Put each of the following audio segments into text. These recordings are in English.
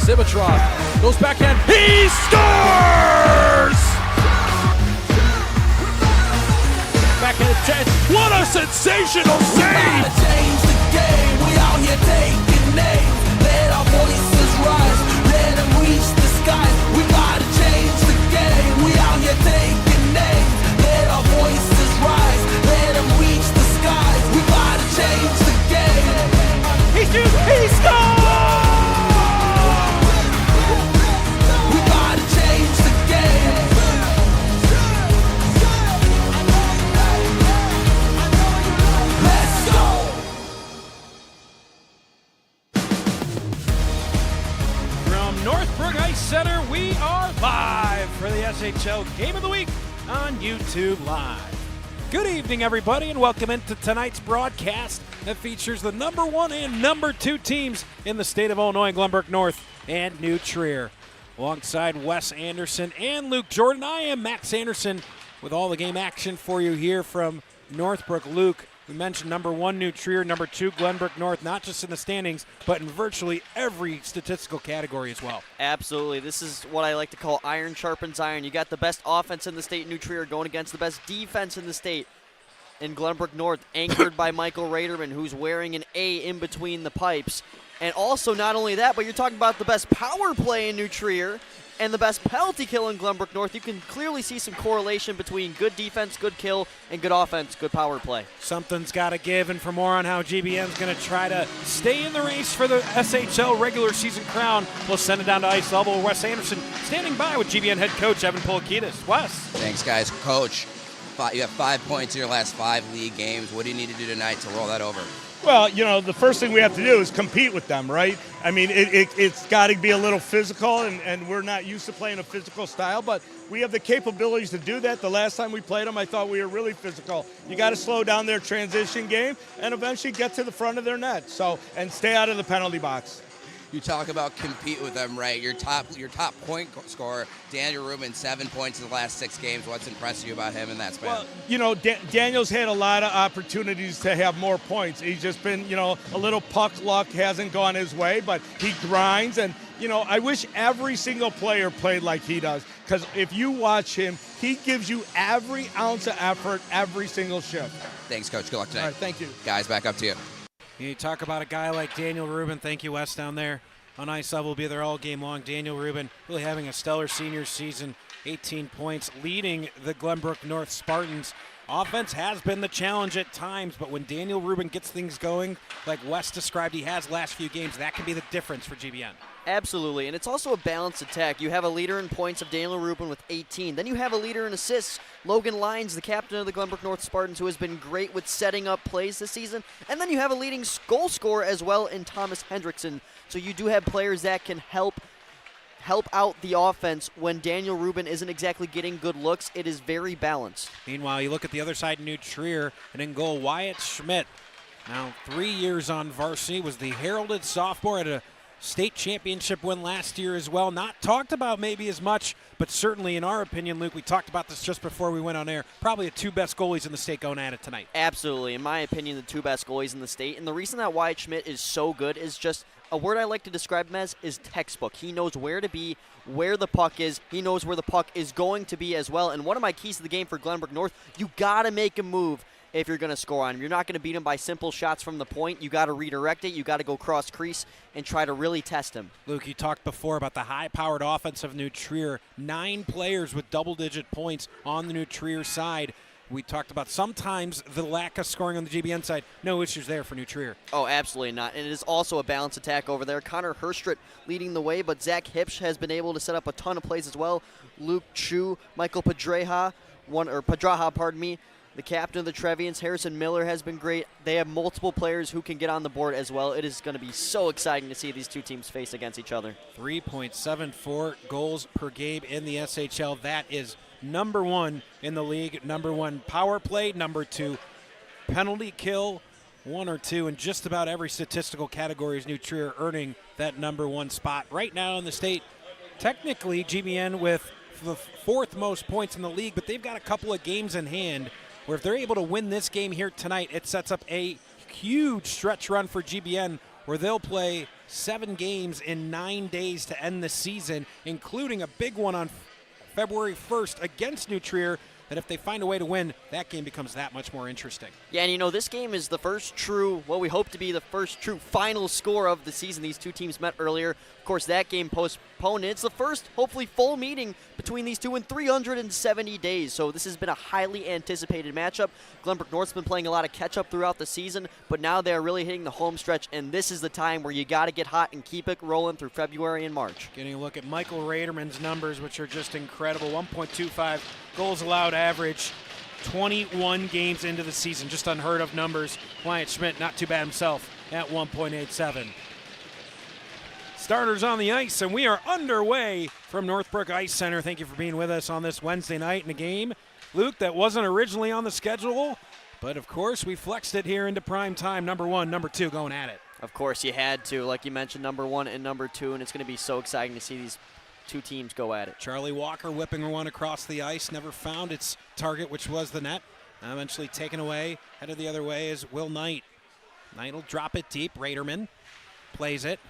Sibatrov goes backhand. He scores! Backhand chance. What a sensational save! We gotta change the game. We out here taking names. Let our voices rise. Let them reach the skies. We gotta change the game. We out here taking names. Let our voices rise. Let them reach the skies. We gotta change the game. He shoots. He scores! We gotta change the game. Let's go. From Northbrook Ice Center, we are live for the SHL Game of the Week on YouTube Live. Good evening, everybody, and welcome into tonight's broadcast that features the number 1 and number 2 teams in the state of Illinois, Glenbrook North and New Trier. Alongside Wes Anderson and Luke Jordan, I am Max Anderson with all the game action for you here from Northbrook. Luke, we mentioned number 1 New Trier, number 2 Glenbrook North, not just in the standings, but in virtually every statistical category as well. Absolutely. This is what I like to call iron sharpens iron. You got the best offense in the state, New Trier, going against the best defense in the state in Glenbrook North, anchored by Michael Raderman, who's wearing an A in between the pipes. And also, not only that, but you're talking about the best power play in New Trier and the best penalty kill in Glenbrook North. You can clearly see some correlation between good defense, good kill, and good offense, good power play. Something's got to give, and for more on how GBN's going to try to stay in the race for the SHL regular season crown, we'll send it down to ice level. Wes Anderson standing by with GBN head coach Evan Polikitis. Wes. Thanks, guys. Coach, you have 5 points in your last 5 league games. What do you need to do tonight to roll that over? Well, you know, the first thing we have to do is compete with them, right? I mean, it's got to be a little physical, and we're not used to playing a physical style, but we have the capabilities to do that. The last time we played them, I thought we were really physical. You got to slow down their transition game and eventually get to the front of their net, and stay out of the penalty box. You talk about compete with them, right? Your top point scorer, Daniel Rubin, 7 points in the last 6 games. What's impressed you about him in that span? Well, you know, Daniel's had a lot of opportunities to have more points. He's just been, you know, a little puck luck hasn't gone his way, but he grinds. And, you know, I wish every single player played like he does, because if you watch him, he gives you every ounce of effort every single shift. Thanks, Coach. Good luck tonight. All right, thank you. Guys, back up to you. You talk about a guy like Daniel Rubin. Thank you, Wes, down there on ice level. Will be there all game long. Daniel Rubin really having a stellar senior season, 18 points, leading the Glenbrook North Spartans. Offense has been the challenge at times, but when Daniel Rubin gets things going, like Wes described he has last few games, that can be the difference for GBN. Absolutely, and it's also a balanced attack. You have a leader in points of Daniel Rubin with 18. Then you have a leader in assists, Logan Lyons, the captain of the Glenbrook North Spartans, who has been great with setting up plays this season. And then you have a leading goal scorer as well in Thomas Hendrickson. So you do have players that can help out the offense when Daniel Rubin isn't exactly getting good looks. It is very balanced. Meanwhile, you look at the other side, New Trier, and in goal, Wyatt Schmidt. Now 3 years on varsity, was the heralded sophomore at a state championship win last year as well. Not talked about maybe as much, but certainly in our opinion, Luke, we talked about this just before we went on air, probably the 2 best goalies in the state going at it tonight. Absolutely. In my opinion, the 2 best goalies in the state. And the reason that Wyatt Schmidt is so good is just a word I like to describe him as is textbook. He knows where to be, where the puck is. He knows where the puck is going to be as well. And one of my keys to the game for Glenbrook North, you got to make a move if you're going to score on him. You're not going to beat him by simple shots from the point. You got to redirect it. You got to go cross crease and try to really test him. Luke, you talked before about the high-powered offense of New Trier. 9 players with double-digit points on the New Trier side. We talked about sometimes the lack of scoring on the GBN side. No issues there for New Trier. Oh, absolutely not. And it is also a balanced attack over there. Connor Herstrit leading the way, but Zach Hipsch has been able to set up a ton of plays as well. Luke Chu, Michael Padraha, the captain of the Trevians, Harrison Miller, has been great. They have multiple players who can get on the board as well. It is going to be so exciting to see these 2 teams face against each other. 3.74 goals per game in the SHL. That is number 1 in the league. Number 1 power play. Number 2 penalty kill. 1 or 2 in just about every statistical category is New Trier earning that number 1 spot. Right now in the state, technically GBN with the 4th most points in the league, but they've got a couple of games in hand where if they're able to win this game here tonight, it sets up a huge stretch run for GBN where they'll play 7 games in 9 days to end the season, including a big one on February 1st against New Trier, that if they find a way to win, that game becomes that much more interesting. Yeah, and this game is the first true, what we hope to be the first true final score of the season. These two teams met earlier. Of course, that game postponed. It's the first, hopefully, full meeting between these two in 370 days. So this has been a highly anticipated matchup. Glenbrook North's been playing a lot of catch-up throughout the season, but now they're really hitting the home stretch, and this is the time where you got to get hot and keep it rolling through February and March. Getting a look at Michael Raderman's numbers, which are just incredible. 1.25 goals allowed average, 21 games into the season. Just unheard of numbers. Wyatt Schmidt, not too bad himself, at 1.87. Starters on the ice, and we are underway from Northbrook Ice Center. Thank you for being with us on this Wednesday night in a game, Luke, that wasn't originally on the schedule, but of course we flexed it here into prime time. Number 1, number 2 going at it. Of course, you had to. Like you mentioned, number 1 and number 2, and it's going to be so exciting to see these two teams go at it. Charlie Walker whipping one across the ice, never found its target, which was the net. Eventually taken away, headed the other way is Will Knight. Knight will drop it deep. Raderman plays it.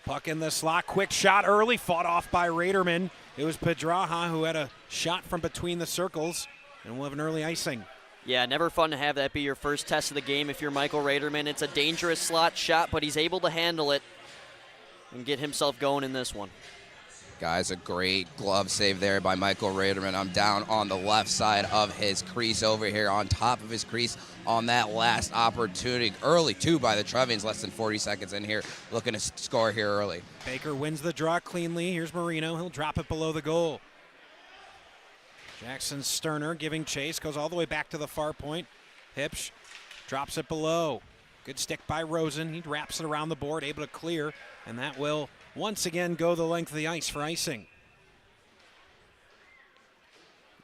Puck in the slot, quick shot early, fought off by Raderman. It was Pedraja who had a shot from between the circles, and we'll have an early icing. Yeah, never fun to have that be your first test of the game if you're Michael Raderman. It's a dangerous slot shot, but he's able to handle it and get himself going in this one. Guys, a great glove save there by Michael Raderman. I'm down on the left side of his crease over here, on top of his crease on that last opportunity. Early, too, by the Trevians, less than 40 seconds in here, looking to score here early. Baker wins the draw cleanly. Here's Marino. He'll drop it below the goal. Jackson Sterner giving chase, goes all the way back to the far point. Hipsch drops it below. Good stick by Rosen. He wraps it around the board, able to clear, and that will once again go the length of the ice for icing.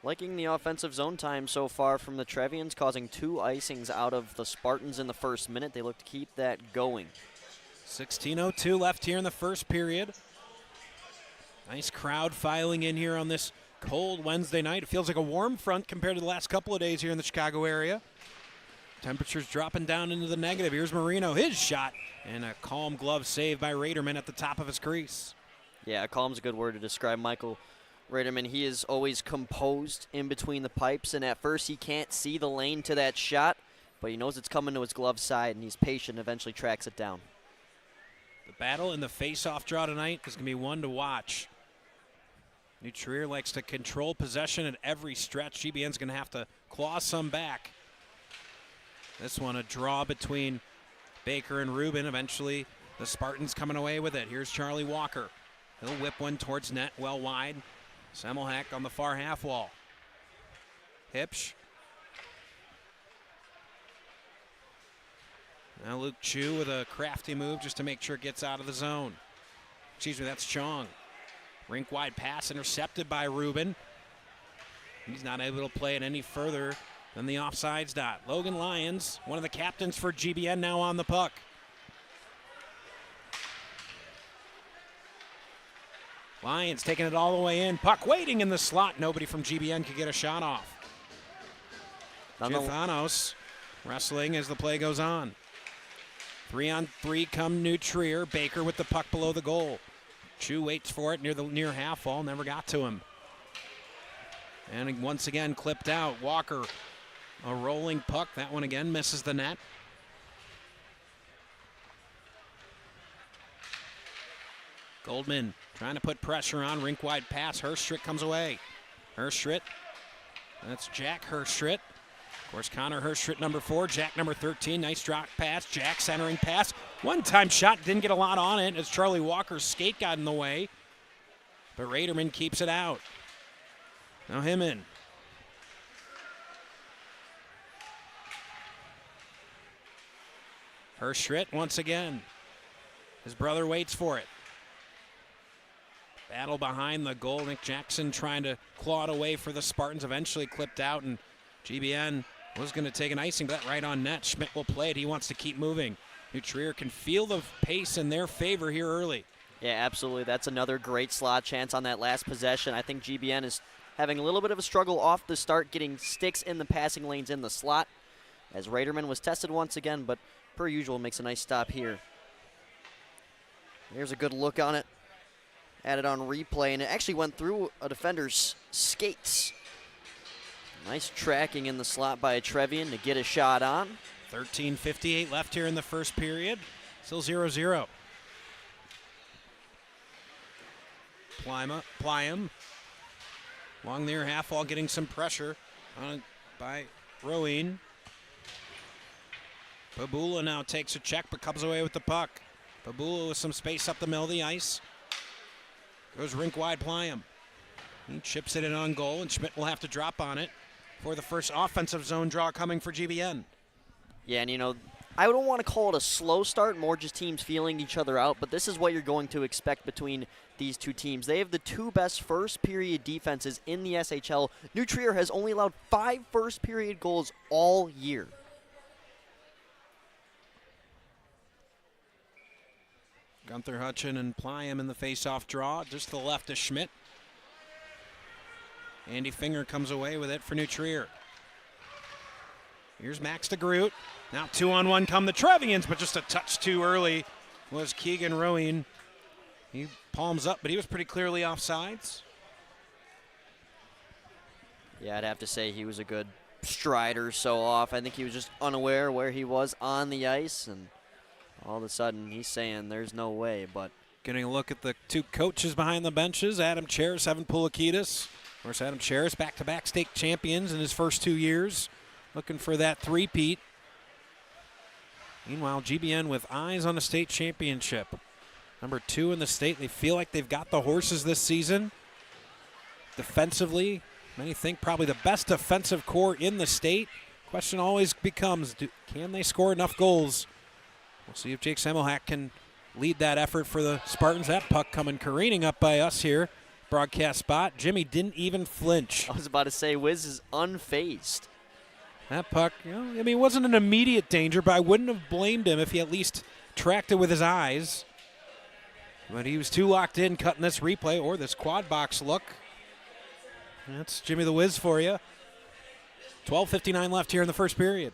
Liking the offensive zone time so far from the Trevians, causing 2 icings out of the Spartans in the first minute. They look to keep that going. 16:02 left here in the first period. Nice crowd filing in here on this cold Wednesday night. It feels like a warm front compared to the last couple of days here in the Chicago area. Temperatures dropping down into the negative. Here's Marino, his shot, and a calm glove save by Raderman at the top of his crease. Yeah, calm's a good word to describe Michael Raderman. He is always composed in between the pipes, and at first he can't see the lane to that shot, but he knows it's coming to his glove side, and he's patient and eventually tracks it down. The battle in the face-off draw tonight is going to be one to watch. New Trier likes to control possession at every stretch. GBN's going to have to claw some back. This one a draw between Baker and Rubin. Eventually the Spartans coming away with it. Here's Charlie Walker. He'll whip one towards net, well wide. Semmelhack on the far half wall. Hipsch. Now Luke Chu with a crafty move just to make sure it gets out of the zone. Excuse me, that's Chong. Rink wide pass intercepted by Rubin. He's not able to play it any further than the offsides dot. Logan Lyons, one of the captains for GBN, now on the puck. Lyons taking it all the way in. Puck waiting in the slot. Nobody from GBN could get a shot off. Githanos wrestling as the play goes on. 3-on-3 come New Trier. Baker with the puck below the goal. Chu waits for it near half wall. Never got to him. And once again clipped out. Walker, a rolling puck. That one again misses the net. Goldman trying to put pressure on. Rink wide pass. Herstritt comes away. Herstritt. That's Jack Herstritt. Of course, Connor Herstritt, number 4. Jack, number 13. Nice drop pass. Jack centering pass. One-time shot. Didn't get a lot on it as Charlie Walker's skate got in the way. But Raderman keeps it out. Now him in. Herstritt once again. His brother waits for it. Battle behind the goal. Nick Jackson trying to claw it away for the Spartans. Eventually clipped out, and GBN was going to take an icing, but right on net. Schmidt will play it. He wants to keep moving. New Trier can feel the pace in their favor here early. Yeah, absolutely. That's another great slot chance on that last possession. I think GBN is having a little bit of a struggle off the start, getting sticks in the passing lanes in the slot. as Raderman was tested once again, but per usual makes a nice stop here. There's a good look on it. Had it on replay, and it actually went through a defender's skates. Nice tracking in the slot by a Trevian to get a shot on. 13:58 left here in the first period. Still 0-0. Pliam. Along near half wall, getting some pressure on by Roween. Pabula now takes a check, but comes away with the puck. Pabula with some space up the middle of the ice. Goes rink wide, Pliam. He chips it in on goal, and Schmidt will have to drop on it for the first offensive zone draw coming for GBN. Yeah, and you know, I don't want to call it a slow start, more just teams feeling each other out, but this is what you're going to expect between these two teams. They have the two best first period defenses in the SHL. New Trier has only allowed 5 first period goals all year. Gunther Hutchin and Pliam in the face-off draw. Just to the left of Schmidt. Andy Finger comes away with it for New Trier. Here's Max DeGroot. Now 2-on-1 come the Trevians, but just a touch too early was Keegan Roween. He palms up, but he was pretty clearly offsides. Yeah, I'd have to say he was a good strider so off. I think he was just unaware where he was on the ice, and all of a sudden he's saying there's no way. But getting a look at the two coaches behind the benches, Adam Charis, Evan Pulakidis. Of course, Adam Charis, back-to-back state champions in his first 2 years, looking for that three-peat. Meanwhile, GBN with eyes on the state championship. Number 2 in the state. They feel like they've got the horses this season. Defensively, many think probably the best defensive core in the state. Question always becomes, can they score enough goals? We'll see if Jake Semmelhack can lead that effort for the Spartans. That puck coming careening up by us here. Broadcast spot. Jimmy didn't even flinch. I was about to say, Wiz is unfazed. That puck, you know, I mean, it wasn't an immediate danger, but I wouldn't have blamed him if he at least tracked it with his eyes. But he was too locked in cutting this replay or this quad box look. That's Jimmy the Wiz for you. 12:59 left here in the first period.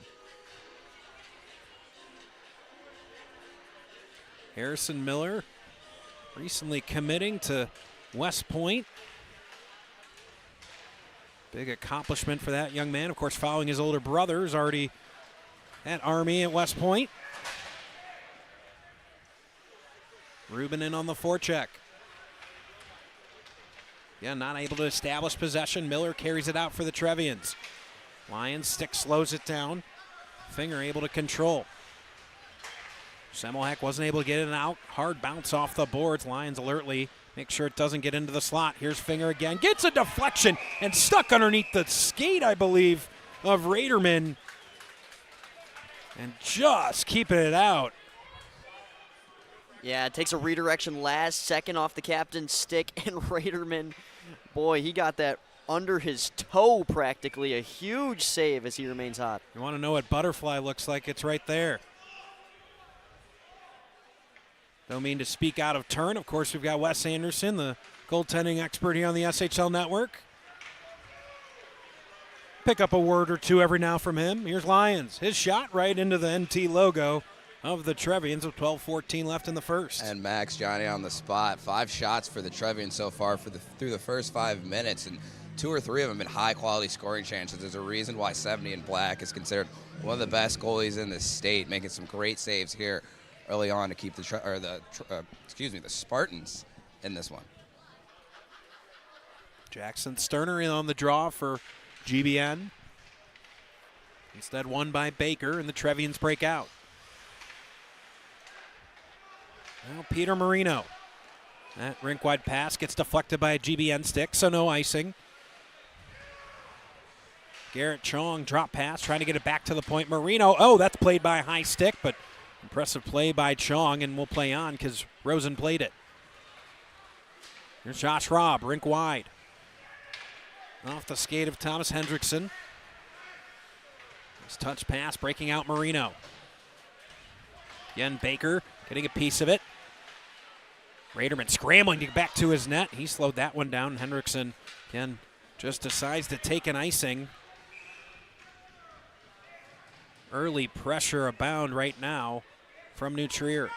Harrison Miller recently committing to West Point. Big accomplishment for that young man. Of course, following his older brother, is already at Army at West Point. Rubin in on the forecheck. Yeah, not able to establish possession. Miller carries it out for the Trevians. Lions stick slows it down. Finger able to control. Semmelhack wasn't able to get it out. Hard bounce off the boards. Lions alertly make sure it doesn't get into the slot. Here's Finger again. Gets a deflection and stuck underneath the skate, I believe, of Raderman. And just keeping it out. Yeah, it takes a redirection last second off the captain's stick, and Raderman, boy, he got that under his toe practically. A huge save as he remains hot. You want to know what butterfly looks like? It's right there. Don't mean to speak out of turn. Of course, we've got Wes Anderson, the goaltending expert here on the SHL Network. Pick up a word or two every now from him. Here's Lyons. His shot right into the NT logo of the Trevians with 12:14 left in the first. And Max Johnny on the spot. 5 shots for the Trevians so far through the first 5 minutes, and 2 or 3 of them in high-quality scoring chances. There's a reason why 70 in black is considered one of the best goalies in the state, making some great saves here early on to keep the Spartans in this one. Jackson Sterner in on the draw for GBN. Instead won by Baker, and the Trevians break out. Now Peter Marino. That rink-wide pass gets deflected by a GBN stick, so no icing. Garrett Chong drop pass, trying to get it back to the point. Marino, oh, that's played by a high stick, but impressive play by Chong, and we'll play on because Rosen played it. Here's Josh Robb, rink wide. Off the skate of Thomas Hendrickson. Nice touch pass, breaking out Marino. Again, Baker getting a piece of it. Raderman scrambling to get back to his net. He slowed that one down. Hendrickson, again, just decides to take an icing. early pressure abound right now from New Trier.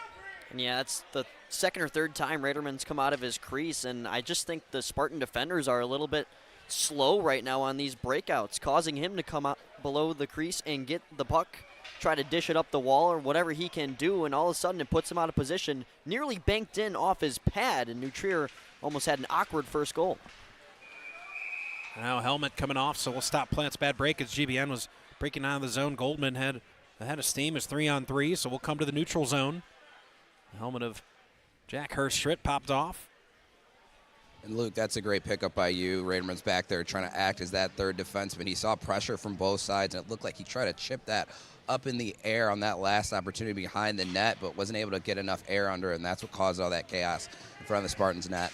And yeah, that's the second or third time Raderman's come out of his crease, and I just think the Spartan defenders are a little bit slow right now on these breakouts, causing him to come out below the crease and get the puck, try to dish it up the wall or whatever he can do, and all of a sudden it puts him out of position, nearly banked in off his pad, and New Trier almost had an awkward first goal. Now helmet coming off, so we'll stop Plant's bad break as GBN was breaking out of the zone. Goldman had ahead of steam is 3-on-3, so we'll come to the neutral zone. The helmet of Jack Hurstritt popped off. And Luke, that's a great pickup by you. Raderman's back there trying to act as that third defenseman. He saw pressure from both sides, and it looked like he tried to chip that up in the air on that last opportunity behind the net, but wasn't able to get enough air under it, and that's what caused all that chaos in front of the Spartans' net.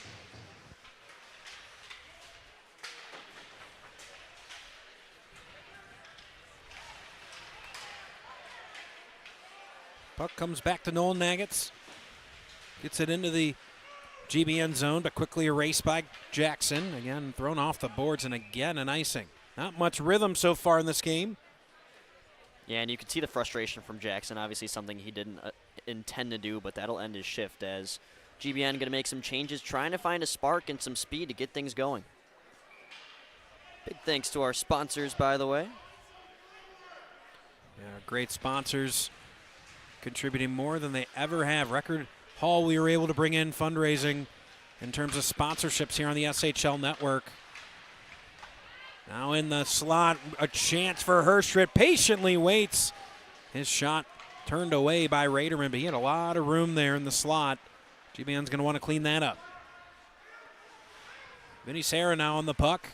Puck comes back to Nolan Nagats. Gets it into the GBN zone, but quickly erased by Jackson. Again, thrown off the boards, and again an icing. Not much rhythm so far in this game. Yeah, and you can see the frustration from Jackson. Obviously something he didn't intend to do, but that'll end his shift as GBN going to make some changes, trying to find a spark and some speed to get things going. Big thanks to our sponsors, by the way. Yeah, great sponsors contributing more than they ever have. Record haul we were able to bring in fundraising in terms of sponsorships here on the SHL network. Now in the slot, a chance for Hurstritt. Patiently waits. His shot turned away by Raderman, but he had a lot of room there in the slot. GBN's going to want to clean that up. Vinny Serra now on the puck.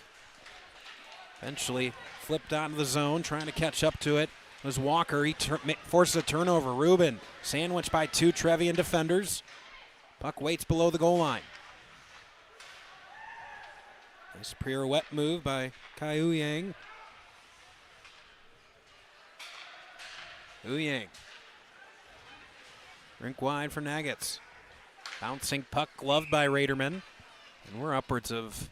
Eventually flipped out of the zone, trying to catch up to it. Was Walker. He forces a turnover. Rubin sandwiched by two Trevian defenders. Puck waits below the goal line. Nice pirouette move by Kai Ouyang. Ouyang. Rink wide for Nagats. Bouncing puck gloved by Raderman. And we're upwards of,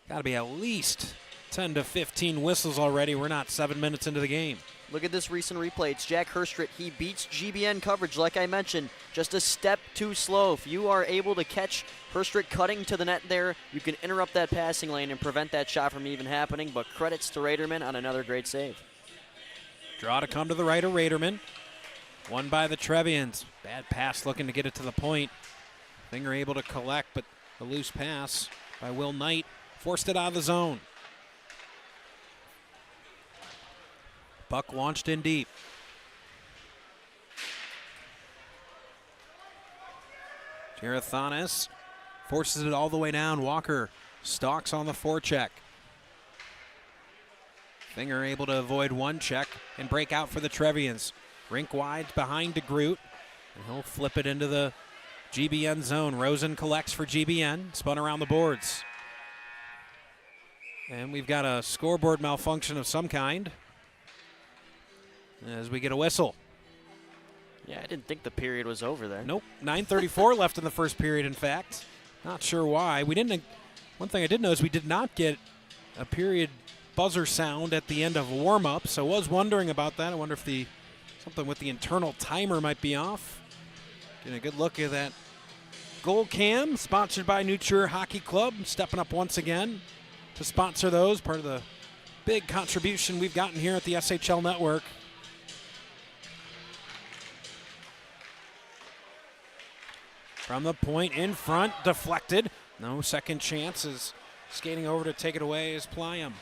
got to be at least 10 to 15 whistles already. We're not 7 minutes into the game. Look at this recent replay. It's Jack Hurstritt. He beats GBN coverage, like I mentioned, just a step too slow. If you are able to catch Hurstritt cutting to the net there, you can interrupt that passing lane and prevent that shot from even happening. But credits to Raderman on another great save. Draw to come to the right of Raderman. Won by the Trevians. Bad pass looking to get it to the point. Finger able to collect, but the loose pass by Will Knight forced it out of the zone. Puck launched in deep. Gerathanis forces it all the way down. Walker stalks on the forecheck. Finger able to avoid one check and break out for the Trevians. Rink wide behind DeGroot, and he'll flip it into the GBN zone. Rosen collects for GBN, spun around the boards. And we've got a scoreboard malfunction of some kind as we get a whistle. Yeah, I didn't think the period was over there. Nope, 9:34 left in the first period, in fact. Not sure why. We didn't. One thing I did know is we did not get a period buzzer sound at the end of warm-up, so I was wondering about that. I wonder if something with the internal timer might be off. Getting a good look at that goal cam, sponsored by New Trier Hockey Club, stepping up once again to sponsor those, part of the big contribution we've gotten here at the SHL Network. From the point in front, deflected. No second chances. Skating over to take it away is Plyam.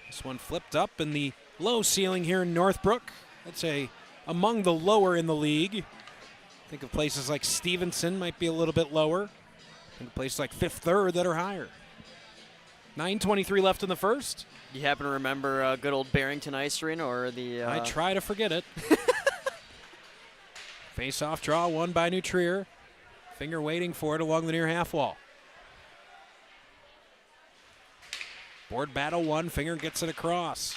This one flipped up in the low ceiling here in Northbrook. I'd say among the lower in the league. Think of places like Stevenson might be a little bit lower. Think of places like Fifth Third that are higher. 9:23 left in the first. You happen to remember good old Barrington Ice Arena or the... I try to forget it. Face-off draw won by New Trier. Finger waiting for it along the near half wall. Board battle one, Finger gets it across.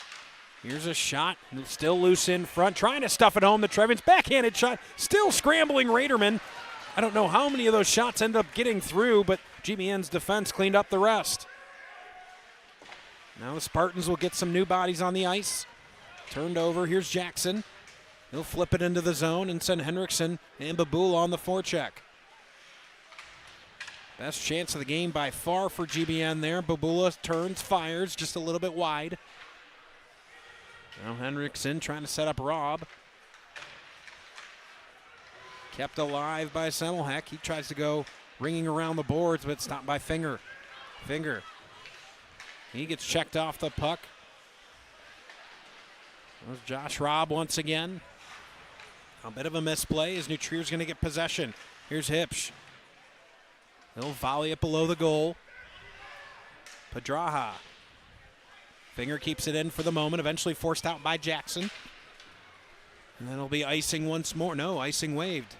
Here's a shot, still loose in front, trying to stuff it home. The Trevians backhanded shot, still scrambling Raderman. I don't know how many of those shots end up getting through, but GBN's defense cleaned up the rest. Now the Spartans will get some new bodies on the ice. Turned over. Here's Jackson. He'll flip it into the zone and send Henriksen and Babula on the forecheck. Best chance of the game by far for GBN there. Babula turns, fires just a little bit wide. Now Henriksen trying to set up Rob. Kept alive by Semmelheck. He tries to go ringing around the boards, but stopped by Finger. Finger. He gets checked off the puck. There's Josh Robb once again. A bit of a misplay as New Trier's going to get possession. Here's Hipsch. He'll volley it below the goal. Pedraja. Finger keeps it in for the moment, eventually forced out by Jackson. And then it'll be icing once more. No, icing waived.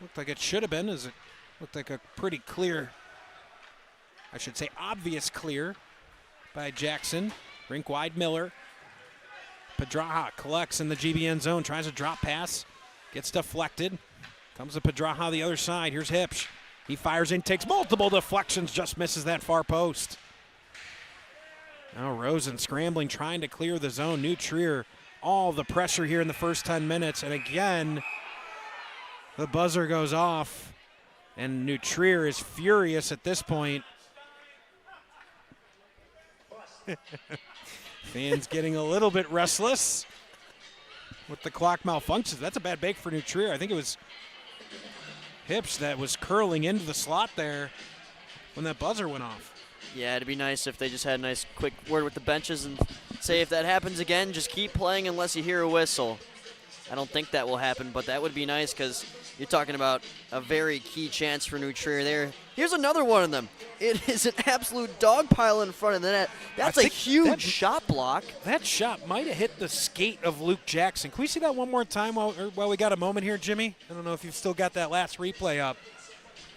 Looked like it should have been, as it looked like a pretty clear, I should say obvious clear by Jackson. Rink wide Miller. Pedraja collects in the GBN zone, tries a drop pass, gets deflected. Comes to Pedraja the other side. Here's Hipsch. He fires in, takes multiple deflections, just misses that far post. Now Rosen scrambling, trying to clear the zone. New Trier, all the pressure here in the first 10 minutes. And again, the buzzer goes off. And New Trier is furious at this point. Fans getting a little bit restless with the clock malfunctions. That's a bad break for New Trier. I think it was Hipsch that was curling into the slot there when that buzzer went off. Yeah, it'd be nice if they just had a nice quick word with the benches and say if that happens again, just keep playing unless you hear a whistle. I don't think that will happen, but that would be nice because you're talking about a very key chance for New Trier there. Here's another one of them. It is an absolute dog pile in front of the net. That's a huge shot block. That shot might have hit the skate of Luke Jackson. Can we see that one more time while we got a moment here, Jimmy? I don't know if you've still got that last replay up.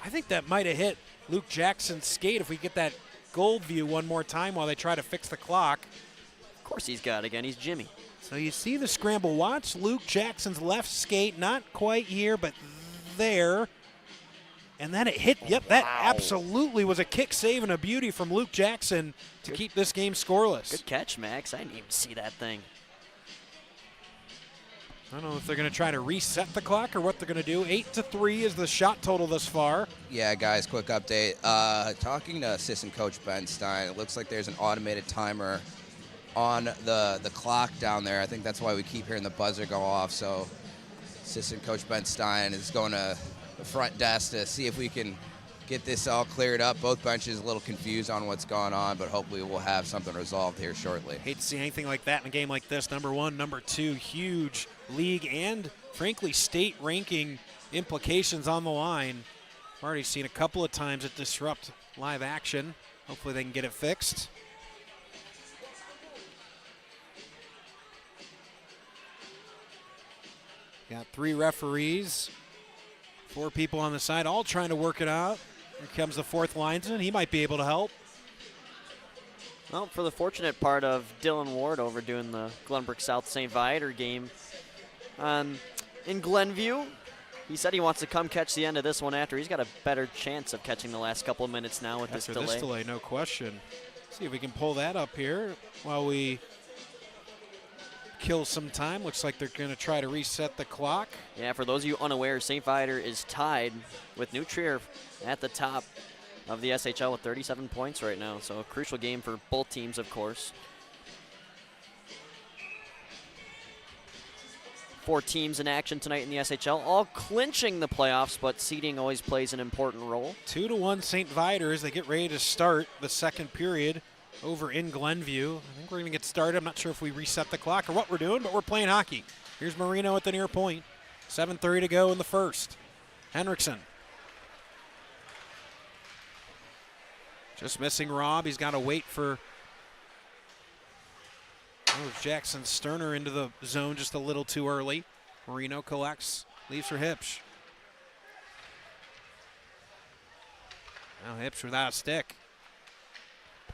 I think that might have hit Luke Jackson's skate if we get that gold view one more time while they try to fix the clock. Of course he's got it again. He's Jimmy. So you see the scramble. Watch Luke Jackson's left skate, not quite here, but there. And then it hit. Yep, that absolutely was a kick save and a beauty from Luke Jackson to keep this game scoreless. Good catch, Max. I didn't even see that thing. I don't know if they're going to try to reset the clock or what they're going to do. 8-3 is the shot total thus far. Yeah, guys, quick update. Talking to assistant coach Ben Stein, it looks like there's an automated timer on the clock down there. I think that's why we keep hearing the buzzer go off. So assistant coach Ben Stein is going to the front desk to see if we can get this all cleared up. Both benches a little confused on what's going on, but hopefully we'll have something resolved here shortly. Hate to see anything like that in a game like this. Number one, number two, huge league and, frankly, state ranking implications on the line. I've already seen a couple of times it disrupt live action. Hopefully they can get it fixed. Got 3 referees, 4 people on the side, all trying to work it out. Here comes the 4th linesman. He might be able to help. Well, for the fortunate part of Dylan Ward over doing the Glenbrook South St. Viator game in Glenview, he said he wants to come catch the end of this one after. He's got a better chance of catching the last couple of minutes now with this delay. After this delay, no question. See if we can pull that up here while we kill some time. Looks like they're going to try to reset the clock. Yeah, for those of you unaware, St. Viator is tied with New Trier at the top of the SHL with 37 points right now. So a crucial game for both teams, of course. 4 teams in action tonight in the SHL, all clinching the playoffs, but seeding always plays an important role. 2-1 St. Viator as they get ready to start the second period over in Glenview. I think we're going to get started. I'm not sure if we reset the clock or what we're doing, but we're playing hockey. Here's Marino at the near point. 7:30 to go in the first. Henriksen. Just missing Rob. He's got to wait for Jackson Sterner into the zone just a little too early. Marino collects, leaves for Hipsch. Now Hipsch without a stick.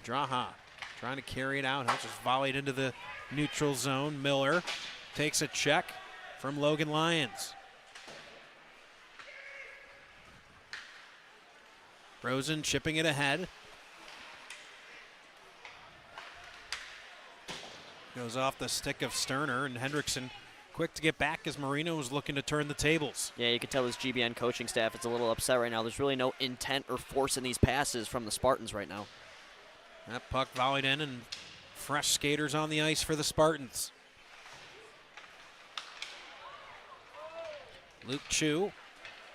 Pedraja trying to carry it out. He'll just volleyed into the neutral zone. Miller takes a check from Logan Lyons. Rosen chipping it ahead. Goes off the stick of Sterner, and Hendrickson quick to get back as Marino was looking to turn the tables. Yeah, you can tell this GBN coaching staff is a little upset right now. There's really no intent or force in these passes from the Spartans right now. That puck volleyed in, and fresh skaters on the ice for the Spartans. Luke Chu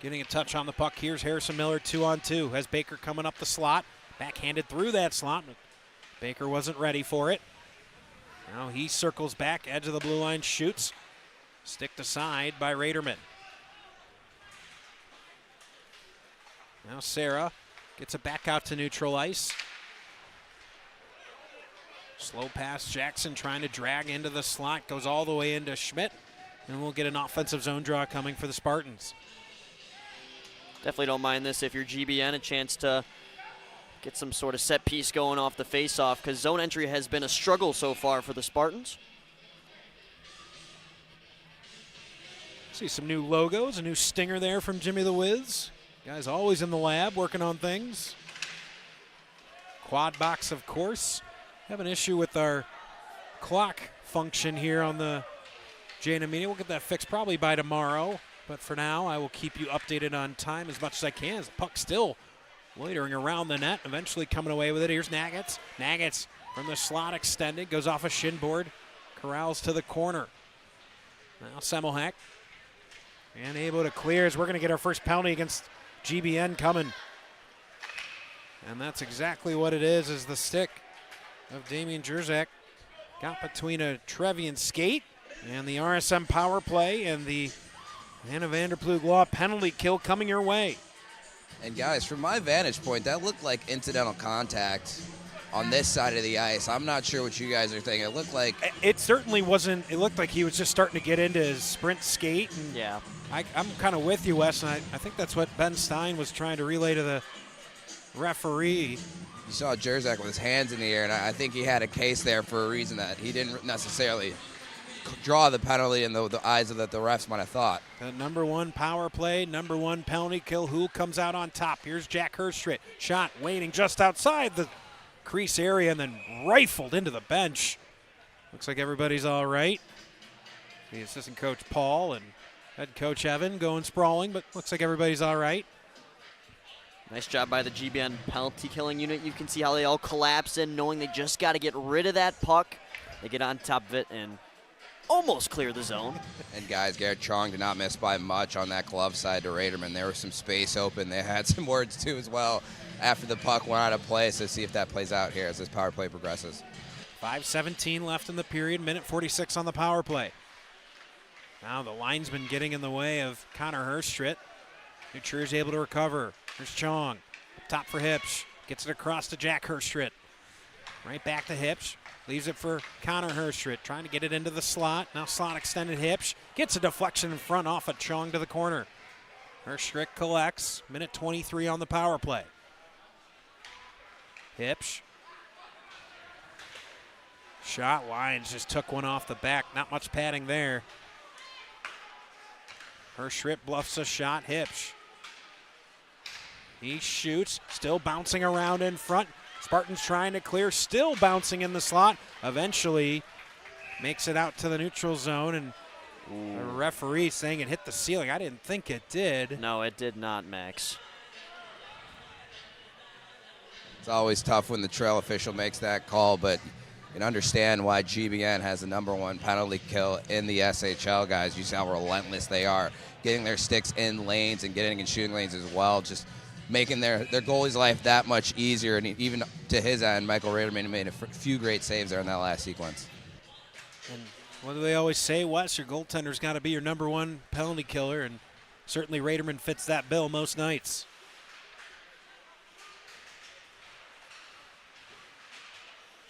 getting a touch on the puck. Here's Harrison Miller 2-on-2. Has Baker coming up the slot. Backhanded through that slot, but Baker wasn't ready for it. Now he circles back, edge of the blue line, shoots. Sticked aside by Raderman. Now Sarah gets it back out to neutral ice. Slow pass, Jackson trying to drag into the slot, goes all the way into Schmidt, and we'll get an offensive zone draw coming for the Spartans. Definitely don't mind this if you're GBN, a chance to get some sort of set piece going off the face-off, because zone entry has been a struggle so far for the Spartans. See some new logos, a new stinger there from Jimmy the Wiz. Guy's always in the lab working on things. Quad box, of course. Have an issue with our clock function here on the Jana Media. We'll get that fixed probably by tomorrow. But for now, I will keep you updated on time as much as I can. As the puck still loitering around the net, eventually coming away with it. Here's Nagats. Nagats from the slot extended, goes off a shin board, corrals to the corner. Now Semmelhack, and able to clear as we're going to get our first penalty against GBN coming. And that's exactly what it is the stick of Damian Jerzak got between a Trevian skate and the RSM power play, and the Anna Vanderplug Law penalty kill coming your way. And guys, from my vantage point, that looked like incidental contact on this side of the ice. I'm not sure what you guys are thinking. It looked like... It certainly wasn't. It looked like he was just starting to get into his sprint skate. And yeah. I'm kind of with you, Wes, and I think that's what Ben Stein was trying to relay to the referee. You saw Jerzak with his hands in the air, and I think he had a case there for a reason that he didn't necessarily draw the penalty in the eyes of the refs might have thought. The number one power play, number one penalty kill. Who comes out on top? Here's Jack Herstritt. Shot waiting just outside the crease area and then rifled into the bench. Looks like everybody's all right. The assistant coach Paul and head coach Evan going sprawling, but looks like everybody's all right. Nice job by the GBN penalty killing unit. You can see how they all collapse in, knowing they just got to get rid of that puck. They get on top of it and almost clear the zone. And guys, Garrett Chong did not miss by much on that glove side to Raderman. There was some space open. They had some words too as well after the puck went out of play, so see if that plays out here as this power play progresses. 5:17 left in the period, minute 46 on the power play. Now the linesman getting in the way of Connor Herstritt. New Trier's able to recover. Here's Chong, up top for Hipsch. Gets it across to Jack Herstritt. Right back to Hipsch. Leaves it for Connor Herstritt, trying to get it into the slot. Now slot extended Hipsch. Gets a deflection in front off of Chong to the corner. Herstritt collects. Minute 23 on the power play. Hipsch. Shot, Lyons just took one off the back. Not much padding there. Herstritt bluffs a shot. Hipsch. He shoots, still bouncing around in front. Spartans trying to clear, still bouncing in the slot. Eventually makes it out to the neutral zone, and the referee saying it hit the ceiling. I didn't think it did. No, it did not, Max. It's always tough when the trail official makes that call, but you can understand why GBN has the number one penalty kill in the SHL, guys. You see how relentless they are, getting their sticks in lanes and getting in shooting lanes as well, just making their goalie's life that much easier. And even to his end, Michael Raderman made a few great saves there in that last sequence. And what do they always say, Wes? Your goaltender's got to be your number one penalty killer, and certainly Raderman fits that bill most nights.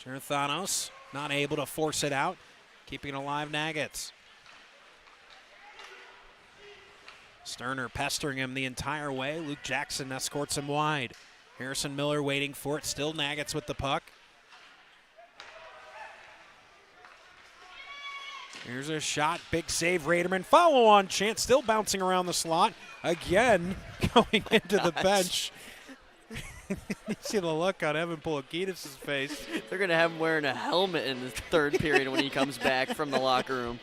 Thanos not able to force it out, keeping it alive. Nagats. Sterner pestering him the entire way. Luke Jackson escorts him wide. Harrison Miller waiting for it. Still Nagats with the puck. Here's a shot. Big save, Raderman. Follow on chance. Still bouncing around the slot. Again, going into the bench. You see the look on Evan Polakidis' face. They're going to have him wearing a helmet in the third period when he comes back from the locker room.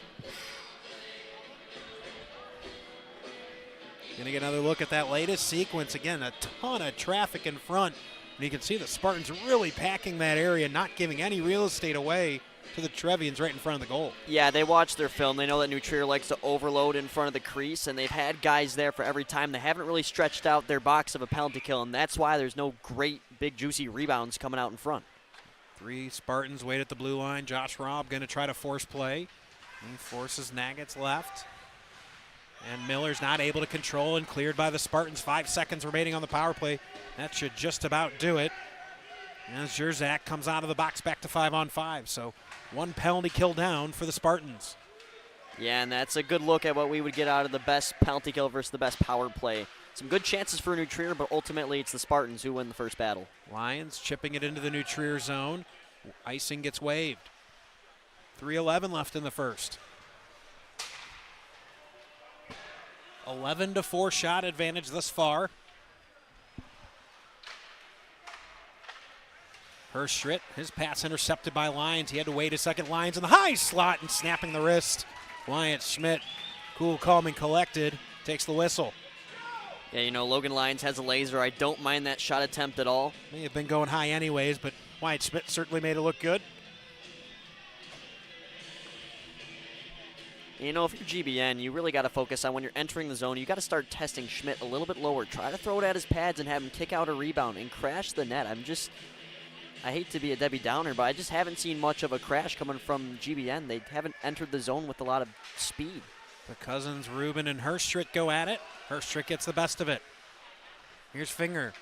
Going to get another look at that latest sequence. Again, a ton of traffic in front. And you can see the Spartans really packing that area, not giving any real estate away to the Trevians right in front of the goal. Yeah, they watch their film. They know that New Trier likes to overload in front of the crease, and they've had guys there for every time. They haven't really stretched out their box of a penalty kill, and that's why there's no great, big, juicy rebounds coming out in front. 3 Spartans wait at the blue line. Josh Robb going to try to force play. He forces Nagets left. And Miller's not able to control and cleared by the Spartans. 5 seconds remaining on the power play. That should just about do it. As Jerzak comes out of the box back to 5-on-5. So 1 penalty kill down for the Spartans. Yeah, and that's a good look at what we would get out of the best penalty kill versus the best power play. Some good chances for New Trier, but ultimately it's the Spartans who win the first battle. Lions chipping it into the New Trier zone. Icing gets waved. 3:11 left in the first. 11-4 shot advantage thus far. Hirschritt, his pass intercepted by Lyons. He had to wait a second. Lyons in the high slot and snapping the wrist. Wyatt Schmidt, cool, calm, and collected, takes the whistle. Yeah, you know, Logan Lyons has a laser. I don't mind that shot attempt at all. May have been going high anyways, but Wyatt Schmidt certainly made it look good. You know, if you're GBN, you really got to focus on when you're entering the zone, you got to start testing Schmidt a little bit lower. Try to throw it at his pads and have him kick out a rebound and crash the net. I hate to be a Debbie Downer, but I just haven't seen much of a crash coming from GBN. They haven't entered the zone with a lot of speed. The Cousins, Rubin, and Hirschritt go at it. Hirschritt gets the best of it. Here's Finger.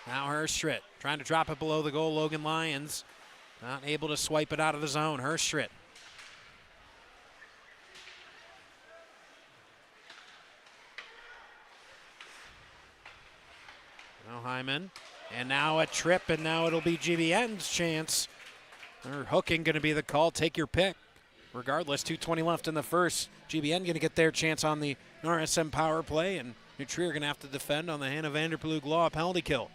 Now Hirschritt trying to drop it below the goal. Logan Lyons not able to swipe it out of the zone. Hirschritt. Now Hyman. And now a trip, and now it'll be GBN's chance. Or hooking going to be the call. Take your pick. Regardless, 2:20 left in the first. GBN going to get their chance on the RSM power play, and New Trier going to have to defend on the Hannah Vanderploeg Law penalty kill.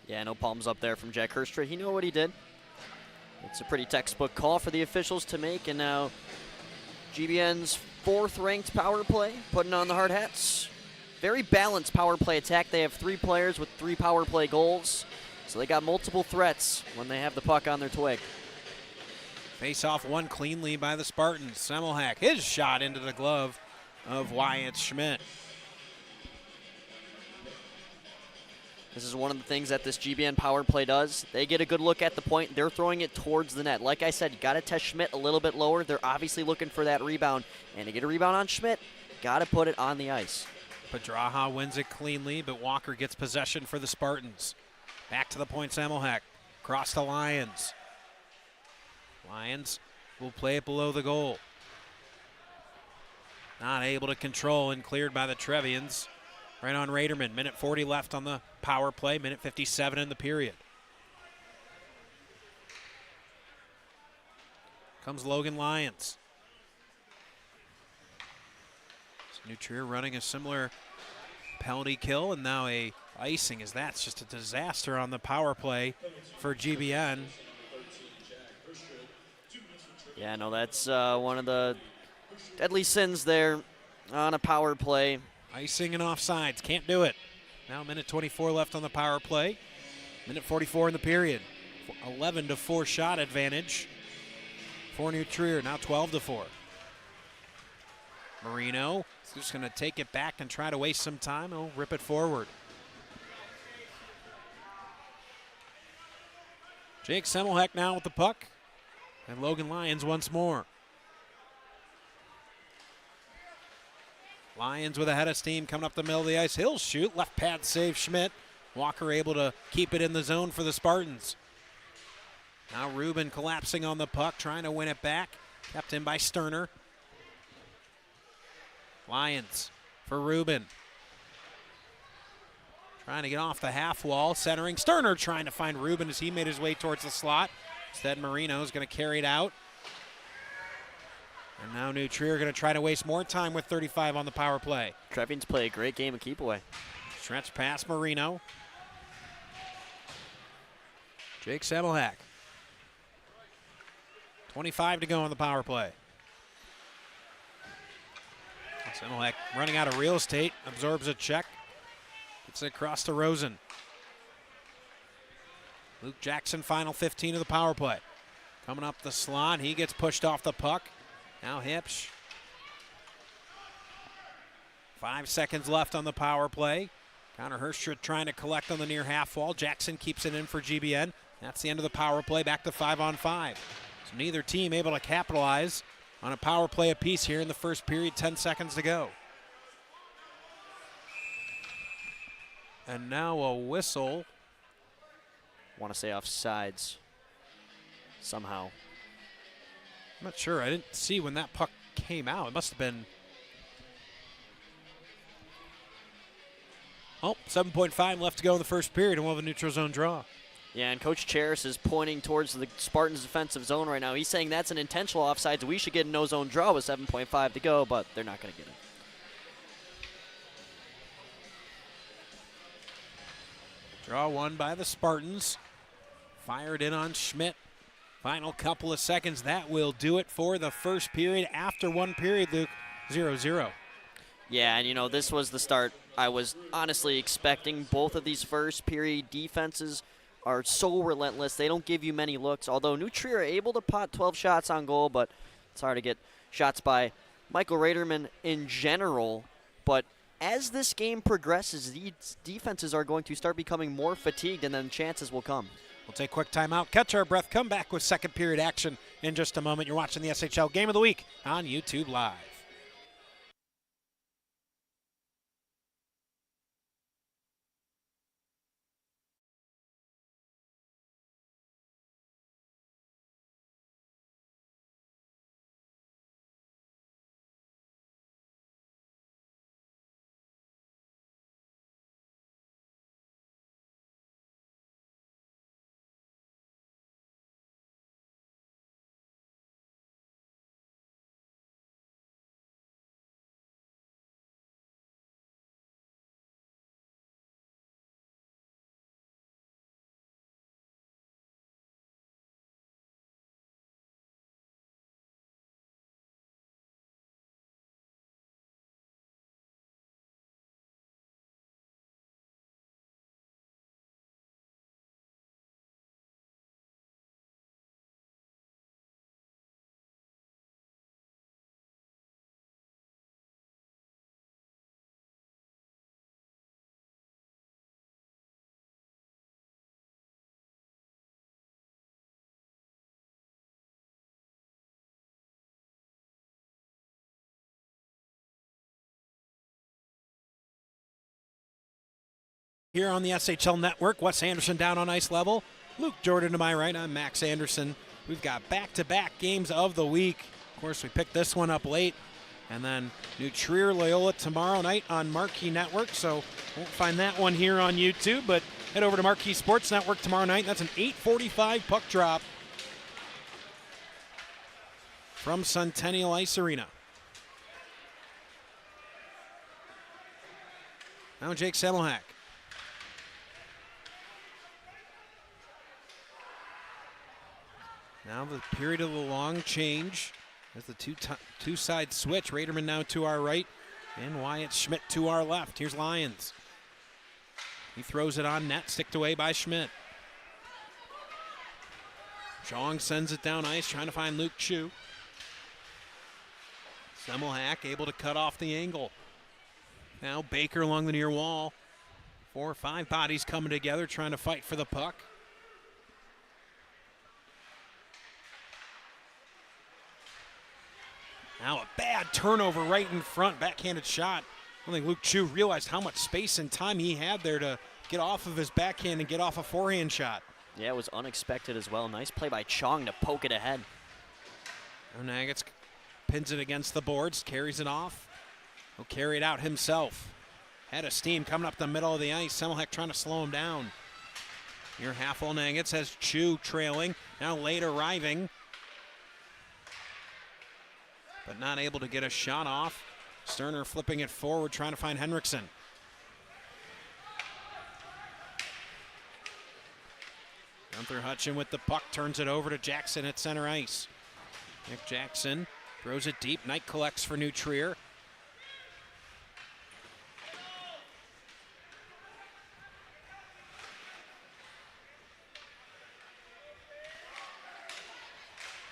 Yeah, no palms up there from Jack Hirschritt. He knew what he did. It's a pretty textbook call for the officials to make, and now GBN's 4th-ranked power play, putting on the hard hats. Very balanced power play attack. They have 3 players with 3 power play goals, so they got multiple threats when they have the puck on their twig. Face-off won cleanly by the Spartans. Semmelhack, his shot into the glove of Wyatt Schmidt. This is one of the things that this GBN power play does. They get a good look at the point. They're throwing it towards the net. Like I said, you got to test Schmidt a little bit lower. They're obviously looking for that rebound. And to get a rebound on Schmidt, got to put it on the ice. Pedraja wins it cleanly, but Walker gets possession for the Spartans. Back to the point, Semmelhack. Cross to Lyons. Lyons will play it below the goal. Not able to control and cleared by the Trevians. Right on Raderman. Minute 40 left on the power play. Minute 57 in the period. Comes Logan Lyons. So New Trier running a similar penalty kill, and now a icing, as that's just a disaster on the power play for GBN. Yeah, no, that's one of the deadly sins there on a power play. Icing and offsides, can't do it. Now minute 24 left on the power play. Minute 44 in the period. 11-4 shot advantage for New Trier, now 12-4. Marino is just going to take it back and try to waste some time. He'll rip it forward. Jake Semmelhack now with the puck. And Logan Lyons once more. Lyons with a head of steam coming up the middle of the ice. He'll shoot. Left pad save Schmidt. Walker able to keep it in the zone for the Spartans. Now Rubin collapsing on the puck, trying to win it back. Kept in by Sterner. Lyons for Rubin. Trying to get off the half wall. Centering. Sterner trying to find Rubin as he made his way towards the slot. Instead, Marino is going to carry it out. And now New Trier going to try to waste more time with 35 on the power play. Trevian's play a great game of keep away. Stretch pass Marino. Jake Semmelhack. 25 to go on the power play. Semmelhack running out of real estate, absorbs a check. Gets it across to Rosen. Luke Jackson, final 15 of the power play. Coming up the slot, he gets pushed off the puck. Now Hipsch. 5 seconds left on the power play. Connor Hirschford trying to collect on the near half wall. Jackson keeps it in for GBN. That's the end of the power play, back to 5-on-5. So neither team able to capitalize on a power play apiece here in the first period, 10 seconds to go. And now a whistle. Want to say offsides somehow. I'm not sure. I didn't see when that puck came out. It must have been. Oh, 7.5 left to go in the first period, and we'll have a neutral zone draw. Yeah, and Coach Charis is pointing towards the Spartans' defensive zone right now. He's saying that's an intentional offsides. We should get a no-zone draw with 7.5 to go, but they're not going to get it. Draw won by the Spartans. Fired in on Schmidt. Final couple of seconds. That will do it for the first period. After one period, Luke, 0-0. Yeah, and you know, this was the start I was honestly expecting. Both of these first period defenses are so relentless. They don't give you many looks, although New Trier are able to pot 12 shots on goal, but it's hard to get shots by Michael Raderman in general. But as this game progresses, these defenses are going to start becoming more fatigued, and then chances will come. We'll take a quick timeout, catch our breath, come back with second period action in just a moment. You're watching the SHL Game of the Week on YouTube Live. Here on the SHL Network, Wes Anderson down on ice level. Luke Jordan to my right. I'm Max Anderson. We've got back-to-back games of the week. Of course, we picked this one up late. And then New Trier Loyola tomorrow night on Marquee Network. So won't find that one here on YouTube, but head over to Marquee Sports Network tomorrow night. That's an 8:45 puck drop from Centennial Ice Arena. Now Jake Semmelhack. Now the period of the long change as the two-side switch. Raderman now to our right and Wyatt Schmidt to our left. Here's Lyons. He throws it on net, sticked away by Schmidt. Chong sends it down ice, trying to find Luke Chu. Semmelhack able to cut off the angle. Now Baker along the near wall. 4 or 5 bodies coming together, trying to fight for the puck. Now a bad turnover right in front, backhanded shot. I don't think Luke Chu realized how much space and time he had there to get off of his backhand and get off a forehand shot. Yeah, it was unexpected as well. Nice play by Chong to poke it ahead. Nuggets pins it against the boards, carries it off. He'll carry it out himself. Head of steam coming up the middle of the ice. Semmelhack trying to slow him down. Here half-full Nuggets has Chu trailing. Now late arriving. but not able to get a shot off. Sterner flipping it forward, trying to find Henriksen. Gunther Hutchin with the puck, turns it over to Jackson at center ice. Nick Jackson throws it deep. Knight collects for New Trier.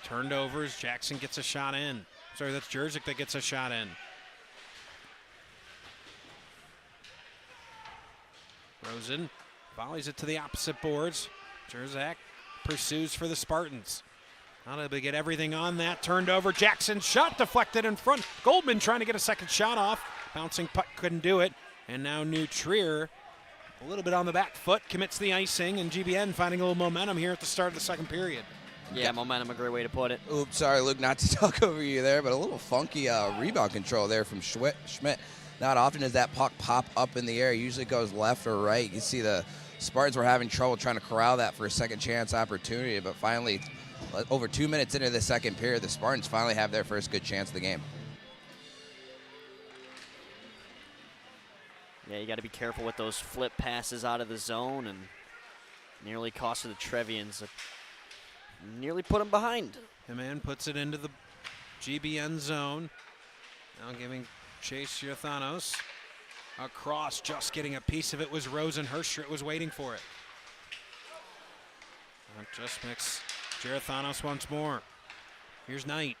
Turned over as Jackson gets a shot in. Sorry, that's Jerzyk that gets a shot in. Rosen volleys it to the opposite boards. Jerzyk pursues for the Spartans. Not able to get everything on that. Turned over. Jackson shot deflected in front. Goldman trying to get a second shot off. Bouncing puck couldn't do it. And now New Trier, a little bit on the back foot, commits the icing, and GBN finding a little momentum here at the start of the second period. Yeah, momentum, a great way to put it. Oops, sorry, Luke, not to talk over you there, but a little funky rebound control there from Schmidt. Not often does that puck pop up in the air. It usually goes left or right. You see the Spartans were having trouble trying to corral that for a second chance opportunity, but finally, over 2 minutes into the second period, the Spartans finally have their first good chance of the game. Yeah, you got to be careful with those flip passes out of the zone, and nearly costed the Trevians. Nearly put them behind. Himan puts it into the GBN zone. Now giving chase Girathanos. Across, just getting a piece of it was Rosen. Herstrit was waiting for it. Just mix Girathanos once more. Here's Knight.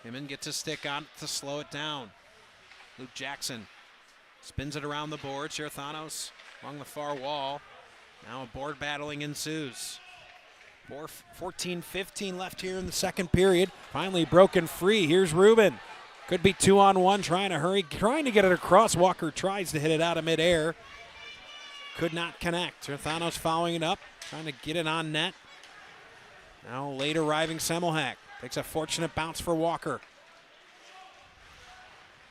Himan gets a stick on to slow it down. Luke Jackson spins it around the board. Girathanos along the far wall. Now a board battling ensues. 14-15 left here in the second period. Finally broken free. Here's Rubin. Could be 2-on-1, trying to hurry, trying to get it across. Walker tries to hit it out of midair. Could not connect. Girathanos following it up, trying to get it on net. Now late arriving Semmelhack. Takes a fortunate bounce for Walker.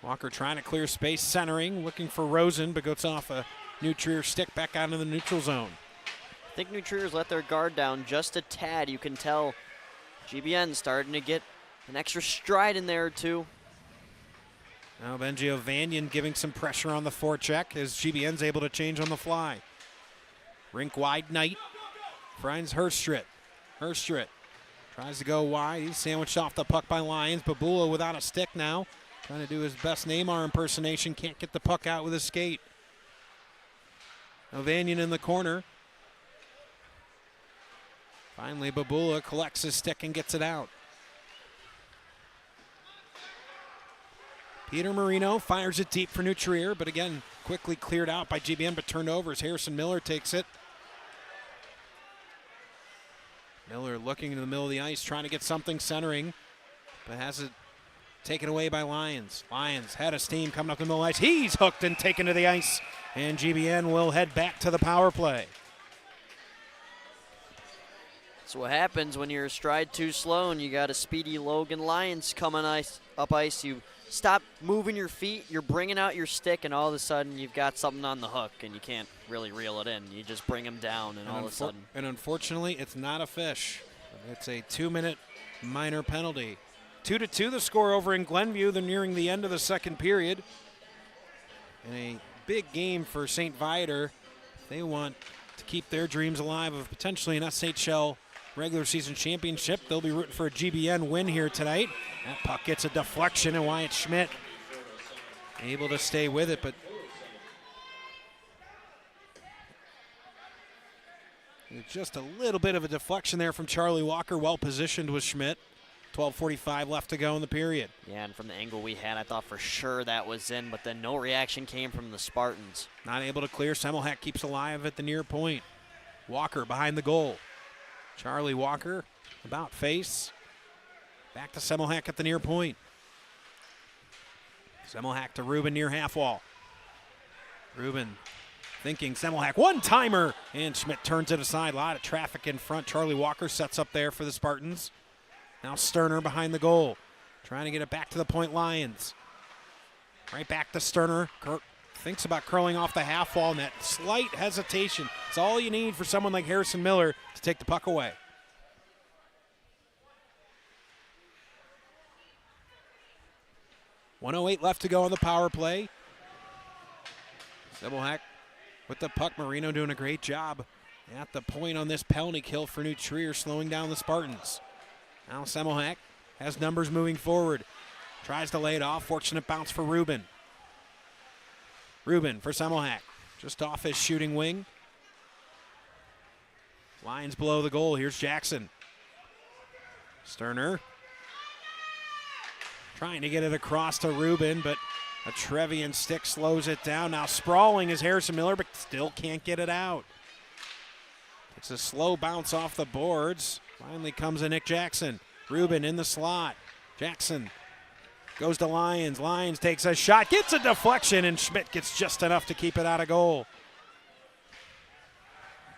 Walker trying to clear space, centering, looking for Rosen, but goes off a New Trier stick back out into the neutral zone. I think New Trier's let their guard down just a tad. You can tell GBN starting to get an extra stride in there or two. Now Benji Ovandian giving some pressure on the forecheck as GBN's able to change on the fly. Rink wide, Knight finds Herstrit. Herstrit tries to go wide. He's sandwiched off the puck by Lyons. Babula without a stick now. Trying to do his best Neymar impersonation. Can't get the puck out with his skate. Ovandian in the corner. Finally, Babula collects his stick and gets it out. Peter Marino fires it deep for New Trier, but again, quickly cleared out by GBN, but turned over as Harrison Miller takes it. Miller looking in the middle of the ice, trying to get something centering, but has it taken away by Lyons. Lyons had a steam coming up the middle of the ice. He's hooked and taken to the ice, and GBN will head back to the power play. That's what happens when you're a stride too slow and you got a speedy Logan Lyons coming up ice. You stop moving your feet, you're bringing out your stick, and all of a sudden you've got something on the hook, and you can't really reel it in. You just bring him down, and all of a sudden. And unfortunately, it's not a fish. It's a 2-minute minor penalty. 2-2 the score over in Glenview. They're nearing the end of the second period. And a big game for St. Viator. They want to keep their dreams alive of potentially an SHL regular season championship. They'll be rooting for a GBN win here tonight. That puck gets a deflection, and Wyatt Schmidt able to stay with it, but just a little bit of a deflection there from Charlie Walker. Well positioned was Schmidt. 12:45 left to go in the period. Yeah, and from the angle we had, I thought for sure that was in, but then no reaction came from the Spartans. Not able to clear. Semmelhack keeps alive at the near point. Walker behind the goal. Charlie Walker about face. Back to Semmelhack at the near point. Semmelhack to Rubin near half wall. Rubin thinking Semmelhack, one-timer, and Schmidt turns it aside. A lot of traffic in front. Charlie Walker sets up there for the Spartans. Now Sterner behind the goal. Trying to get it back to the point Lions. Right back to Sterner. Thinks about curling off the half wall, and that slight hesitation. It's all you need for someone like Harrison Miller to take the puck away. 1:08 left to go on the power play. Semmelhack with the puck. Marino doing a great job at the point on this penalty kill for New Trier, slowing down the Spartans. Now Semmelhack has numbers moving forward. Tries to lay it off. Fortunate bounce for Rubin. Rubin for Semmelhack. Just off his shooting wing. Lions below the goal. Here's Jackson. Sterner trying to get it across to Rubin, but a Trevian stick slows it down. Now sprawling is Harrison Miller, but still can't get it out. It's a slow bounce off the boards. Finally comes to Nick Jackson. Rubin in the slot. Jackson goes to Lyons. Lyons takes a shot, gets a deflection, and Schmidt gets just enough to keep it out of goal.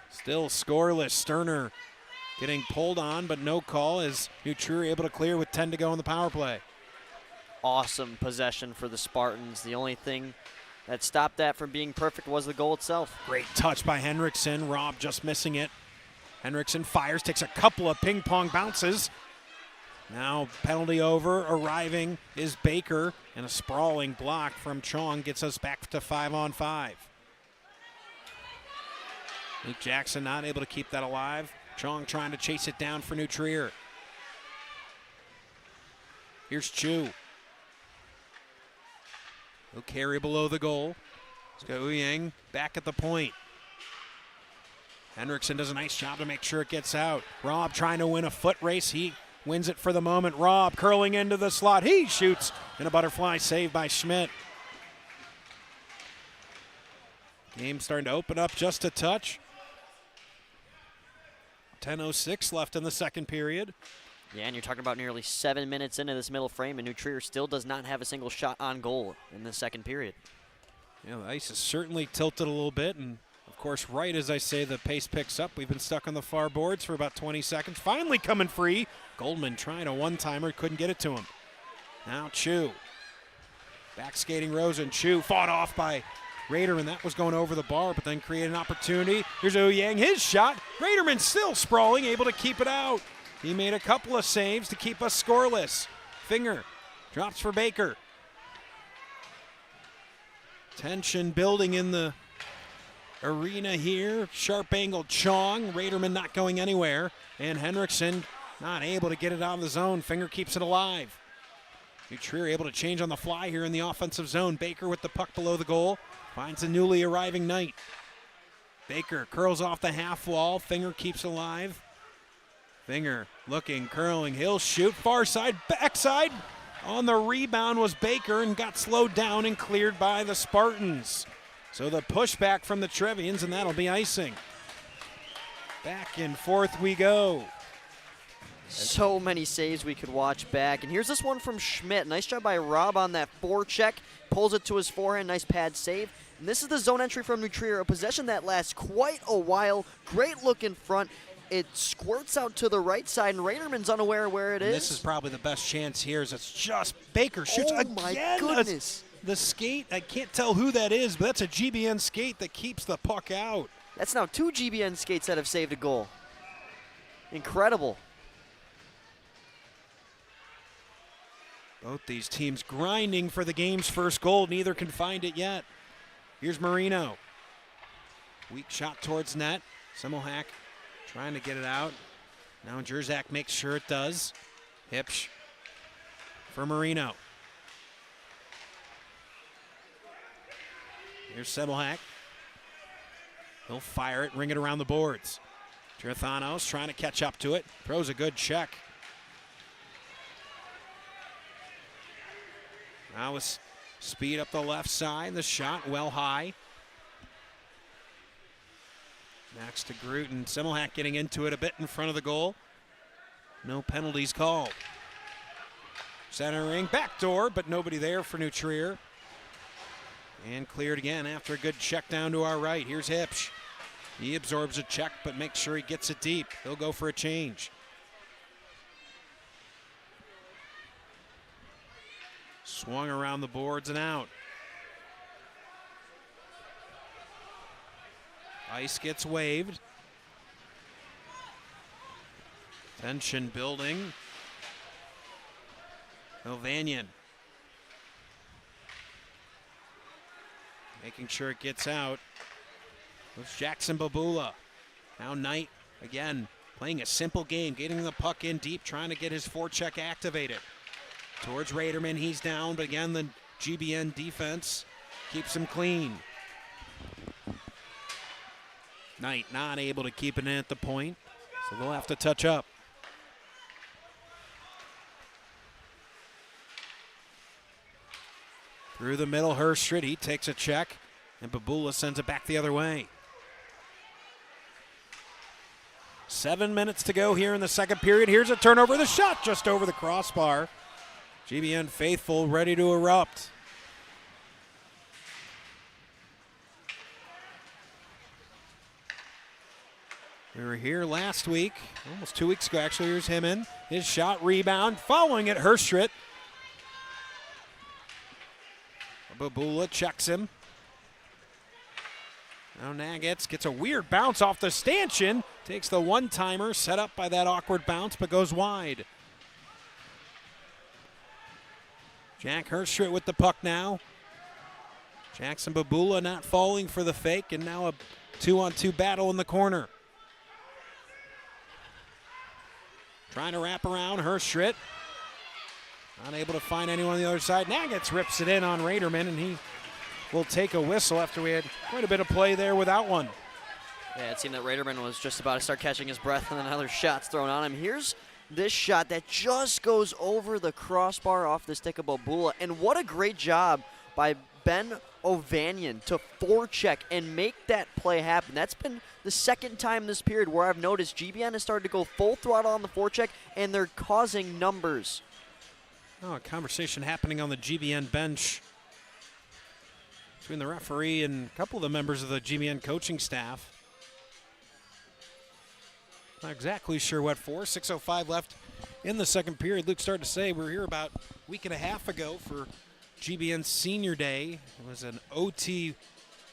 Still scoreless. Sterner getting pulled on, but no call as New Trier able to clear with 10 to go in the power play. Awesome possession for the Spartans. The only thing that stopped that from being perfect was the goal itself. Great touch by Henriksen. Rob just missing it. Henriksen fires, takes a couple of ping pong bounces. Now penalty over. Arriving is Baker, and a sprawling block from Chong gets us back to 5-on-5. Luke Jackson not able to keep that alive. Chong trying to chase it down for New Trier. Here's Chu. He'll carry below the goal. Let's go Ouyang back at the point. Henriksen does a nice job to make sure it gets out. Rob trying to win a foot race. He wins it for the moment. Rob curling into the slot. He shoots, and a butterfly save by Schmidt. Game starting to open up just a touch. 10:06 left in the second period. Yeah, and you're talking about nearly 7 minutes into this middle frame, and New Trier still does not have a single shot on goal in the second period. Yeah, the ice is certainly tilted a little bit, and of course, right as I say, the pace picks up. We've been stuck on the far boards for about 20 seconds. Finally coming free. Goldman trying a one-timer, couldn't get it to him. Now Chu. Back skating Rosen. Chu fought off by Rader, and that was going over the bar, but then created an opportunity. Here's Ouyang, his shot. Raderman still sprawling, able to keep it out. He made a couple of saves to keep us scoreless. Finger drops for Baker. Tension building in the arena here. Sharp angled Chong. Raderman not going anywhere. And Henriksen not able to get it out of the zone. Finger keeps it alive. New Trier able to change on the fly here in the offensive zone. Baker with the puck below the goal. Finds a newly arriving Knight. Baker curls off the half wall. Finger keeps alive. Finger looking, curling, he'll shoot, far side, backside. On the rebound was Baker and got slowed down and cleared by the Spartans. So the pushback from the Trevians, and that'll be icing. Back and forth we go. So many saves we could watch back. And here's this one from Schmidt. Nice job by Rob on that forecheck. Pulls it to his forehand, nice pad save. And this is the zone entry from New Trier, a possession that lasts quite a while. Great look in front. It squirts out to the right side, and Raderman's unaware where it is. This is probably the best chance here. Is it's just Baker shoots again. Oh, my goodness. The skate, I can't tell who that is, but that's a GBN skate that keeps the puck out. That's now 2 GBN skates that have saved a goal. Incredible. Both these teams grinding for the game's first goal. Neither can find it yet. Here's Marino. Weak shot towards net. Semmelhack trying to get it out. Now Jerzak makes sure it does. Hipsch for Marino. Here's Semmelhack. He'll fire it, ring it around the boards. Trithanos trying to catch up to it. Throws a good check. Now with speed up the left side. The shot well high. Max to Gruten. Semmelhack getting into it a bit in front of the goal. No penalties called. Centering, backdoor, but nobody there for New Trier. And cleared again after a good check down to our right. Here's Hipsch. He absorbs a check, but makes sure he gets it deep. He'll go for a change. Swung around the boards and out. Ice gets waved. Tension building. Ovanyan making sure it gets out. It's Jackson Babula. Now Knight again playing a simple game, getting the puck in deep, trying to get his forecheck activated. Towards Raderman, he's down, but again the GBN defense keeps him clean. Knight not able to keep it in at the point, so they'll have to touch up. Through the middle, Herstrid, he takes a check, and Babula sends it back the other way. 7 minutes to go here in the second period. Here's a turnover, the shot just over the crossbar. GBN faithful, ready to erupt. We were here last week, almost 2 weeks ago actually. Here's Himmin. His shot, rebound, following it, Herstrid. Babula checks him. Now Nagets gets a weird bounce off the stanchion. Takes the one-timer, set up by that awkward bounce, but goes wide. Jack Herstrid with the puck now. Jackson Babula not falling for the fake, and now a 2-on-2 battle in the corner. Trying to wrap around Herstrid. Unable to find anyone on the other side. Nagets rips it in on Raderman, and he will take a whistle after we had quite a bit of play there without one. Yeah, it seemed that Raderman was just about to start catching his breath, and then another shot's thrown on him. Here's this shot that just goes over the crossbar off the stick of Babula, and what a great job by Ben Ovanian to forecheck and make that play happen. That's been the second time this period where I've noticed GBN has started to go full throttle on the forecheck, and they're causing numbers. Oh, a conversation happening on the GBN bench between the referee and a couple of the members of the GBN coaching staff. Not exactly sure what for. 6:05 left in the second period. Luke started to say we were here about a week and a half ago for GBN Senior Day. It was an OT,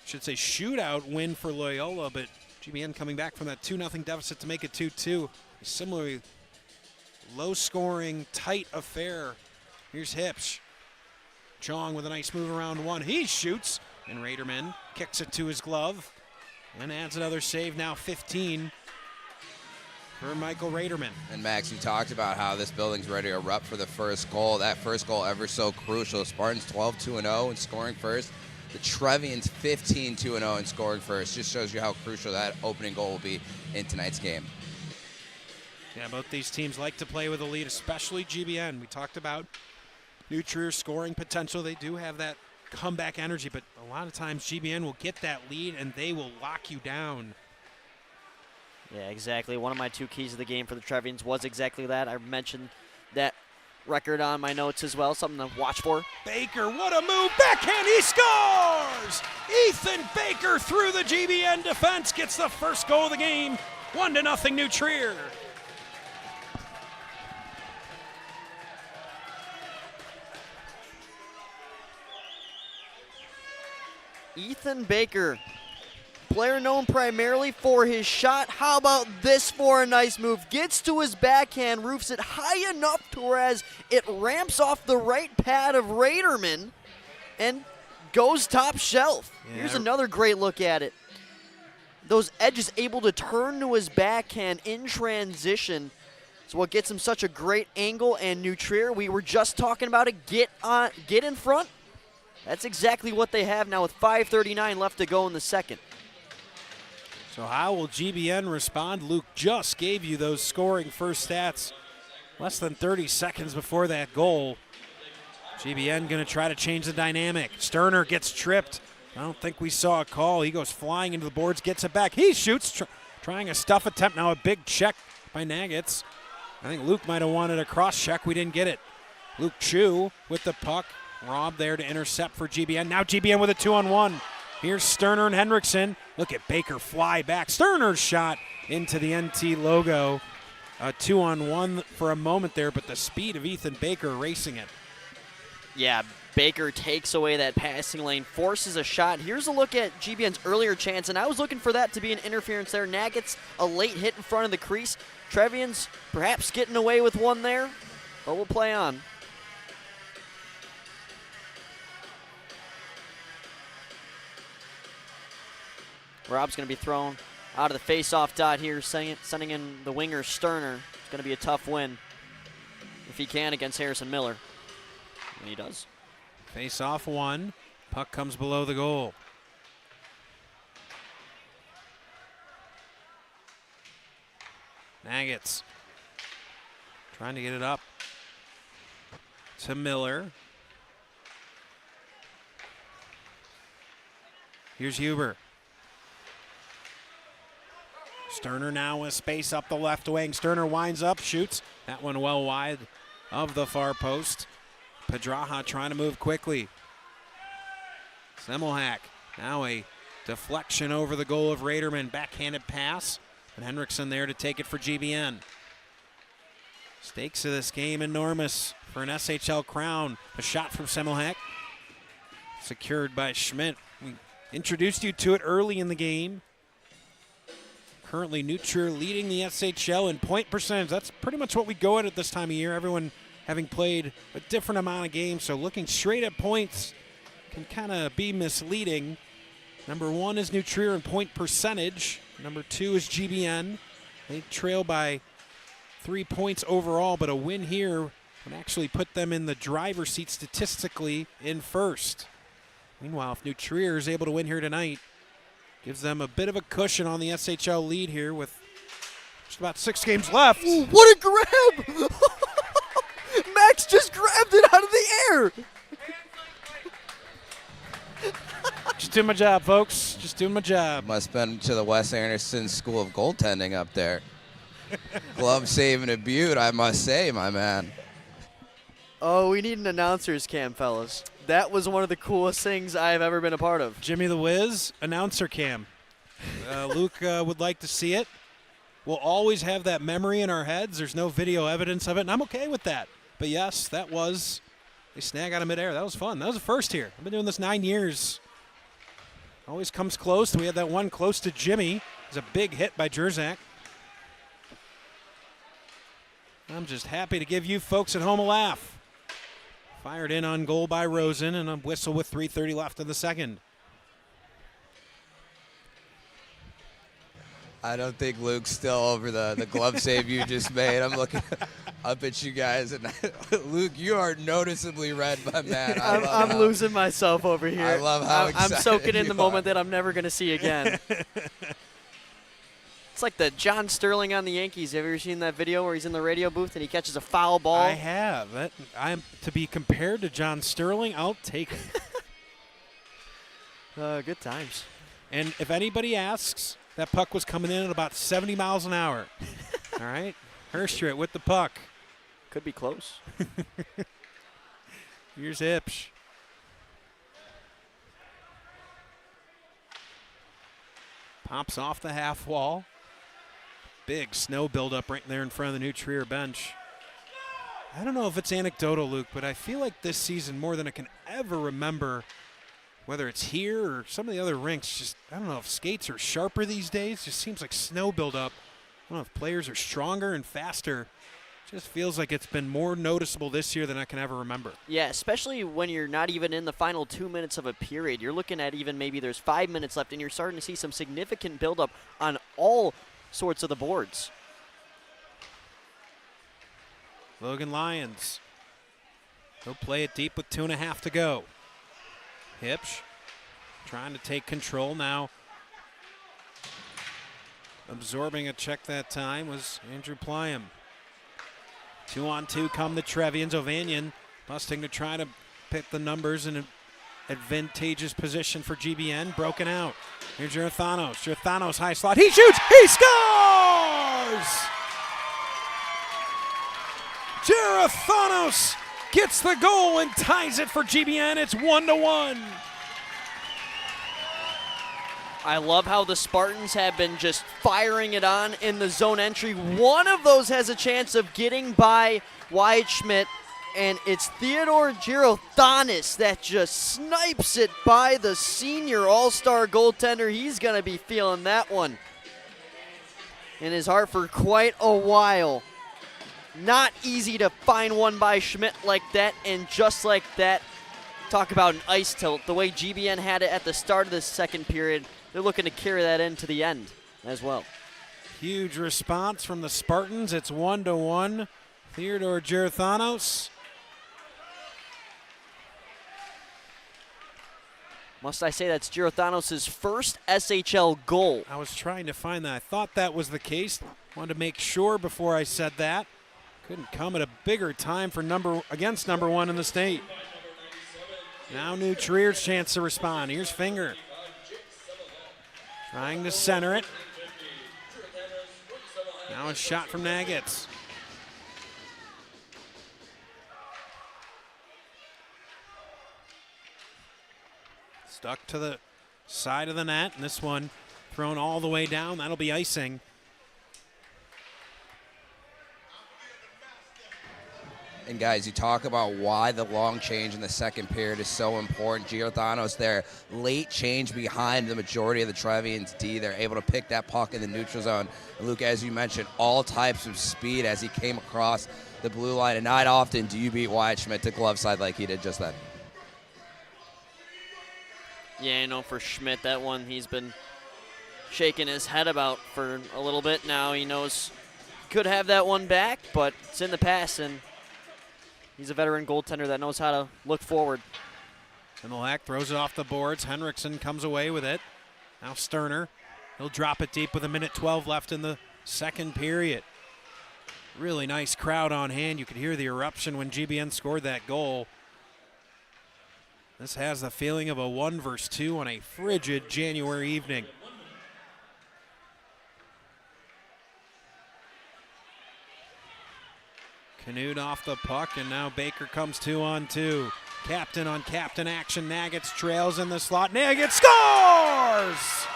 should say shootout win for Loyola, but GBN coming back from that 2-0 deficit to make it 2-2. Similarly, low-scoring, tight affair. Here's Hipsch. Chong with a nice move around one. He shoots, and Raderman kicks it to his glove and adds another save, now 15 for Michael Raderman. And Max, you talked about how this building's ready to erupt for the first goal. That first goal ever so crucial. Spartans 12-2-0 and scoring first. The Trevians 15-2-0 and scoring first. Just shows you how crucial that opening goal will be in tonight's game. Yeah, both these teams like to play with a lead, especially GBN. We talked about New Trier's scoring potential. They do have that comeback energy, but a lot of times GBN will get that lead and they will lock you down. Yeah, exactly. One of my two keys of the game for the Trevians was exactly that. I mentioned that record on my notes as well, something to watch for. Baker, what a move. Backhand, he scores! Ethan Baker through the GBN defense gets the first goal of the game. 1-0 New Trier. Ethan Baker, player known primarily for his shot. How about this for a nice move? Gets to his backhand, roofs it high enough to whereas it ramps off the right pad of Raderman and goes top shelf. Yeah. Here's another great look at it. Those edges able to turn to his backhand in transition. It's what gets him such a great angle, and New Trier, we were just talking about it, get in front. That's exactly what they have now with 5:39 left to go in the second. So how will GBN respond? Luke just gave you those scoring first stats less than 30 seconds before that goal. GBN going to try to change the dynamic. Sterner gets tripped. I don't think we saw a call. He goes flying into the boards, gets it back. He shoots, trying a stuff attempt. Now a big check by Nagets. I think Luke might have wanted a cross check. We didn't get it. Luke Chu with the puck. Rob there to intercept for GBN. Now GBN with a 2-on-1. Here's Sterner and Henriksen. Look at Baker fly back. Sterner's shot into the NT logo. A 2-on-1 for a moment there, but the speed of Ethan Baker racing it. Yeah, Baker takes away that passing lane, forces a shot. Here's a look at GBN's earlier chance, and I was looking for that to be an interference there. Nagets, a late hit in front of the crease. Trevians perhaps getting away with one there, but we'll play on. Rob's going to be thrown out of the face-off dot here, sending in the winger Sterner. It's going to be a tough win if he can against Harrison Miller. And he does. Face-off one. Puck comes below the goal. Nuggets trying to get it up to Miller. Here's Huber. Sterner now with space up the left wing. Sterner winds up, shoots. That one well wide of the far post. Pedraja trying to move quickly. Semmelhack now a deflection over the goal of Raderman. Backhanded pass. And Henriksen there to take it for GBN. Stakes of this game enormous for an SHL crown. A shot from Semmelhack. Secured by Schmidt. We introduced you to it early in the game. Currently, New Trier leading the SHL in point percentage. That's pretty much what we go at this time of year. Everyone having played a different amount of games, so looking straight at points can kind of be misleading. Number 1 is New Trier in point percentage. Number 2 is GBN. They trail by 3 points overall, but a win here would actually put them in the driver's seat statistically in first. Meanwhile, if New Trier is able to win here tonight, gives them a bit of a cushion on the SHL lead here with just about 6 games left. Ooh, what a grab! Max just grabbed it out of the air. Just doing my job, folks. Just doing my job. Must have been to the Wes Anderson School of Goaltending up there. Glove saving a beaut, I must say, my man. Oh, we need an announcer's cam, fellas. That was one of the coolest things I've ever been a part of. Jimmy the Wiz, announcer cam. Luke would like to see it. We'll always have that memory in our heads. There's no video evidence of it, and I'm okay with that. But yes, that was a snag out of midair. That was fun. That was a first here. I've been doing this 9 years. Always comes close. We had that one close to Jimmy. It was a big hit by Jerzak. I'm just happy to give you folks at home a laugh. Fired in on goal by Rosen, and a whistle with 3:30 left in the second. I don't think Luke's still over the glove save you just made. I'm looking up at you guys, and Luke, you are noticeably red, my man. I'm losing myself over here. I love how excited I'm soaking in the you moment are. that I'm never going to see again. It's like the John Sterling on the Yankees. Have you ever seen that video where he's in the radio booth and he catches a foul ball? I have. I'm to be compared to John Sterling. I'll take it. Good times. And if anybody asks, that puck was coming in at about 70 miles an hour. All right? Herstrit with the puck. Could be close. Here's Ipsch. Pops off the half wall. Big snow buildup right there in front of the New Trier bench. I don't know if it's anecdotal, Luke, but I feel like this season, more than I can ever remember, whether it's here or some of the other rinks, just, I don't know if skates are sharper these days. Just seems like snow buildup. I don't know if players are stronger and faster. Just feels like it's been more noticeable this year than I can ever remember. Yeah, especially when you're not even in the final 2 minutes of a period. You're looking at even maybe there's 5 minutes left, and you're starting to see some significant buildup on all sorts of the boards. Logan Lyons. He'll play it deep with 2.5 to go. Hipsch trying to take control now. Absorbing a check that time was Andrew Plyam. 2-on-2 come the Trevians. Ovanian busting to try to pick the numbers in an advantageous position for GBN. Broken out. Here's Girathanos. Girathanos high slot. He shoots. He scores! Girathanos gets the goal and ties it for GBN. It's 1-1. I love how the Spartans have been just firing it on in the zone entry. One of those has a chance of getting by Wyatt Schmidt, and it's Theodore Girathanos that just snipes it by the senior all-star goaltender. He's going to be feeling that one in his heart for quite a while. Not easy to find one by Schmidt like that, and just like that, talk about an ice tilt. The way GBN had it at the start of the second period, they're looking to carry that into the end as well. Huge response from the Spartans. It's 1-1. Theodore Gerathanos. Must I say that's Gerathanos' first SHL goal. I was trying to find that. I thought that was the case. Wanted to make sure before I said that. Couldn't come at a bigger time for against number 1 in the state. Now New Trier's chance to respond. Here's Finger. Trying to center it. Now a shot from Nagitz. Stuck to the side of the net, and this one thrown all the way down. That'll be icing. And guys, you talk about why the long change in the second period is so important. Giordano's there, late change behind the majority of the Trevians D. They're able to pick that puck in the neutral zone. And Luke, as you mentioned, all types of speed as he came across the blue line. And not often do you beat Wyatt Schmidt to glove side like he did just then. Yeah, you know, for Schmidt, that one he's been shaking his head about for a little bit now. He knows he could have that one back, but it's in the past, and he's a veteran goaltender that knows how to look forward. Similak throws it off the boards. Henriksen comes away with it. Now Sterner. He'll drop it deep with 1:12 left in the second period. Really nice crowd on hand. You could hear the eruption when GBN scored that goal. This has the feeling of a 1-2 on a frigid January evening. Canute off the puck, and now Baker comes 2-on-2. Captain on captain action. Nagitz trails in the slot. Nagitz scores!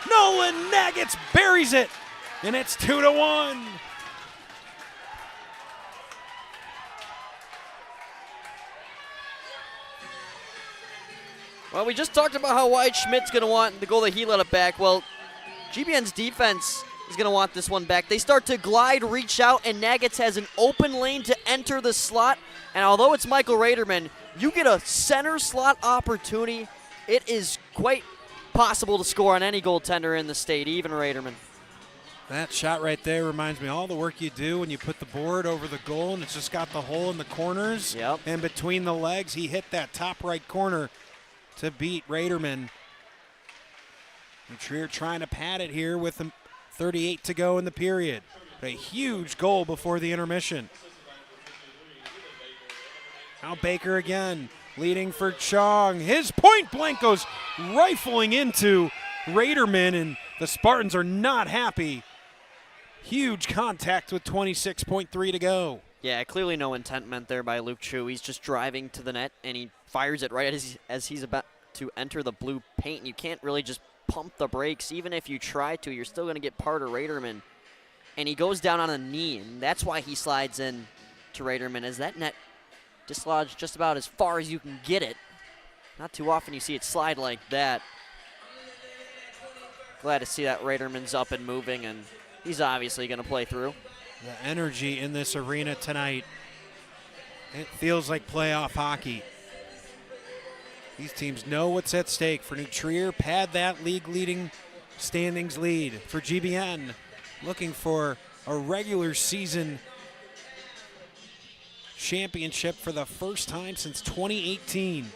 Nolan Nagitz buries it, and it's 2-1. Well, we just talked about how Wyatt Schmidt's going to want the goal that he let it back. Well, GBN's defense is going to want this one back. They start to glide, reach out, and Nagitz has an open lane to enter the slot. And although it's Michael Raderman, you get a center slot opportunity. It is quite possible to score on any goaltender in the state, even Raderman. That shot right there reminds me of all the work you do when you put the board over the goal and it's just got the hole in the corners. Yep. And between the legs, he hit that top right corner to beat Raderman. And Trier trying to pad it here with 38 to go in the period. A huge goal before the intermission. Now Baker again, leading for Chong. His point blank goes rifling into Raderman, and the Spartans are not happy. Huge contact with 26.3 to go. Yeah, clearly no intent meant there by Luke Chu. He's just driving to the net, and he fires it right as he's about to enter the blue paint. You can't really just pump the brakes. Even if you try to, you're still going to get part of Raderman. And he goes down on a knee, and that's why he slides in to Raderman, as that net dislodged just about as far as you can get it. Not too often you see it slide like that. Glad to see that Raderman's up and moving, and he's obviously going to play through. The energy in this arena tonight, it feels like playoff hockey. These teams know what's at stake. For New Trier, pad that league-leading standings lead. For GBN, looking for a regular season championship for the first time since 2018.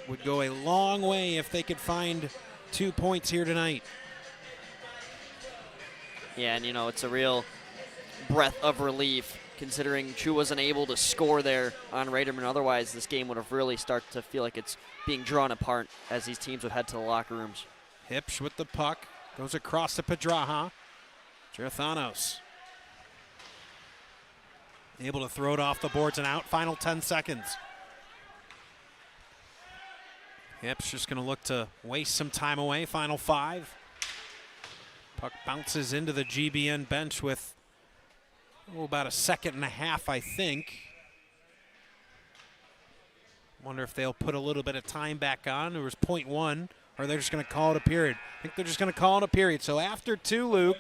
Would go a long way if they could find 2 points here tonight. Yeah, and you know, it's a real breath of relief considering Chu wasn't able to score there on Raderman. Otherwise, this game would have really started to feel like it's being drawn apart as these teams would head to the locker rooms. Hipsch with the puck, goes across to Pedraja. Gerathanos able to throw it off the boards and out. Final 10 seconds. Hipsch just going to look to waste some time away. Final 5. Puck bounces into the GBN bench with about a second and a half, I think. Wonder if they'll put a little bit of time back on. There was 0.1, or they're just going to call it a period. I think they're just going to call it a period. So after 2, Luke,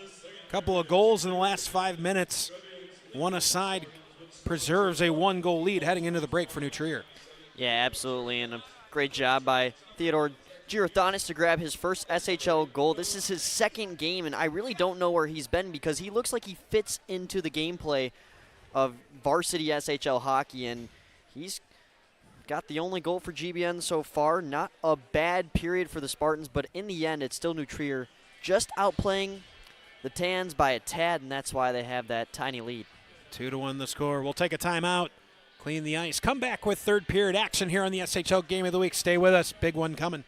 a couple of goals in the last 5 minutes. One aside preserves a 1-goal lead heading into the break for New Trier. Yeah, absolutely, and a great job by Theodore Girathanis to grab his first SHL goal. This is his second game, and I really don't know where he's been because he looks like he fits into the gameplay of varsity SHL hockey, and he's got the only goal for GBN so far. Not a bad period for the Spartans, but in the end, it's still New Trier just outplaying the Tans by a tad, and that's why they have that tiny lead. 2-1 the score. We'll take a timeout, clean the ice, come back with third period action here on the SHL Game of the Week. Stay with us. Big one coming.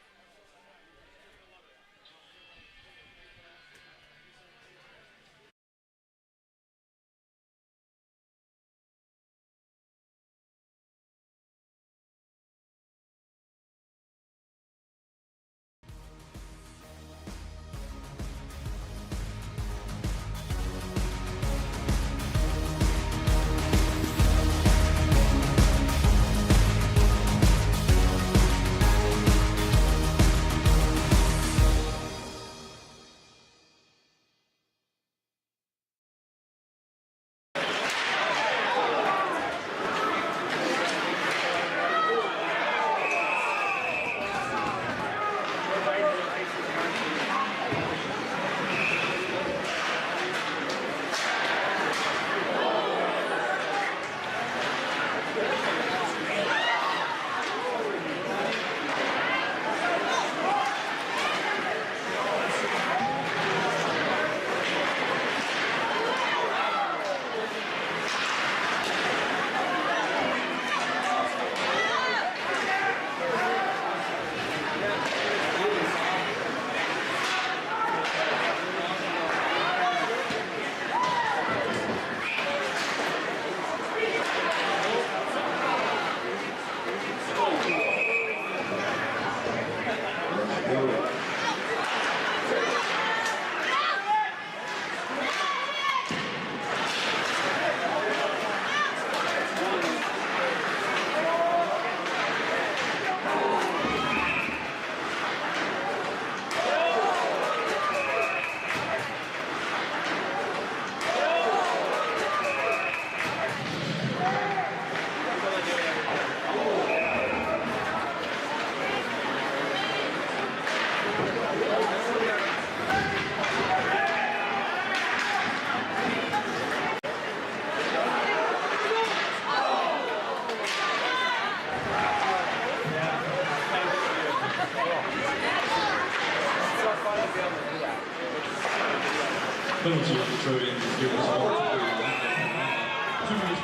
Penalty on the Trojans is given to 2 minutes.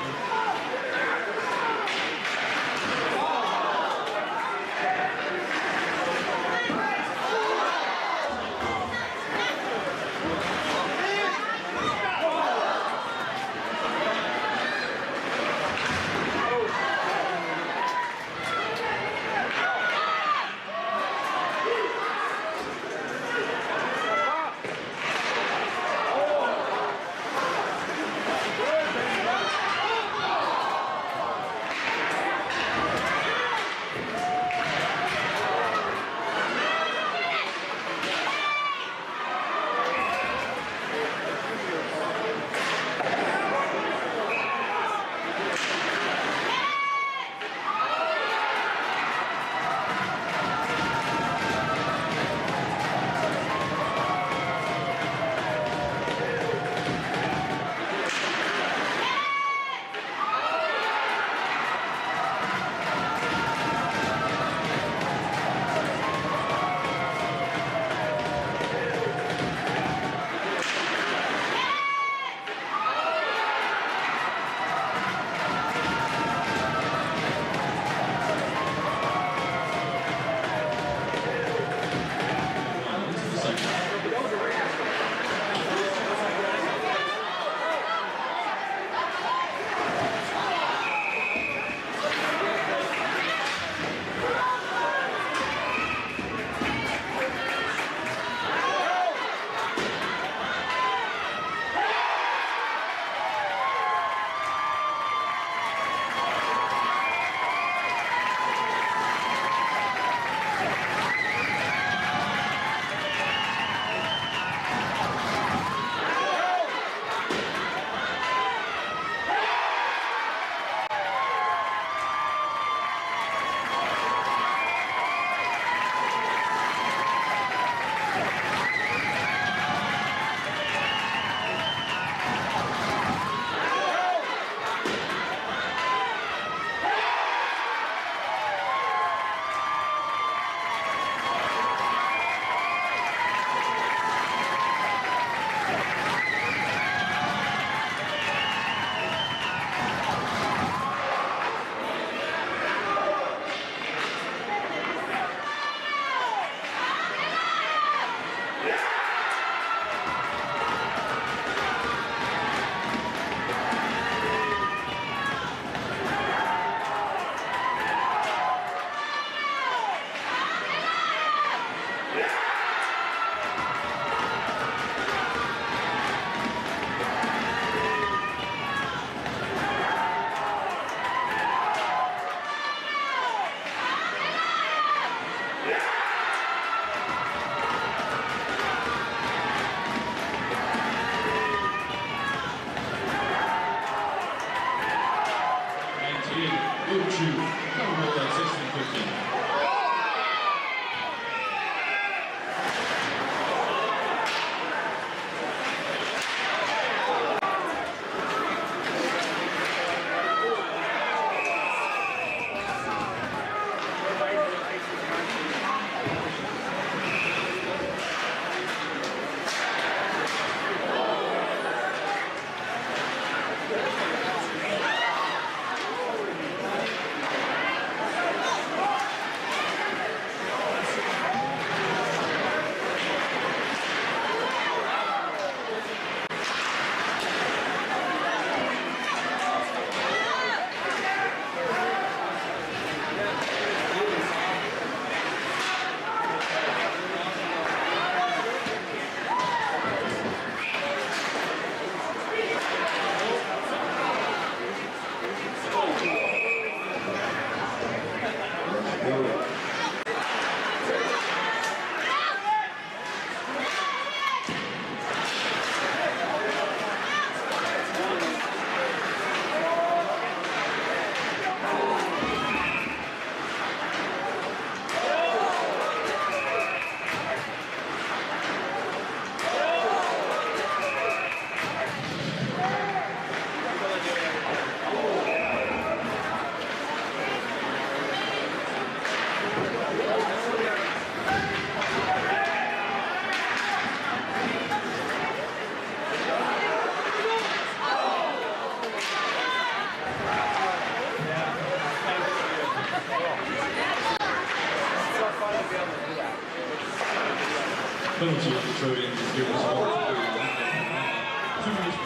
Penalty on the Trojans is given as well. 2 minutes.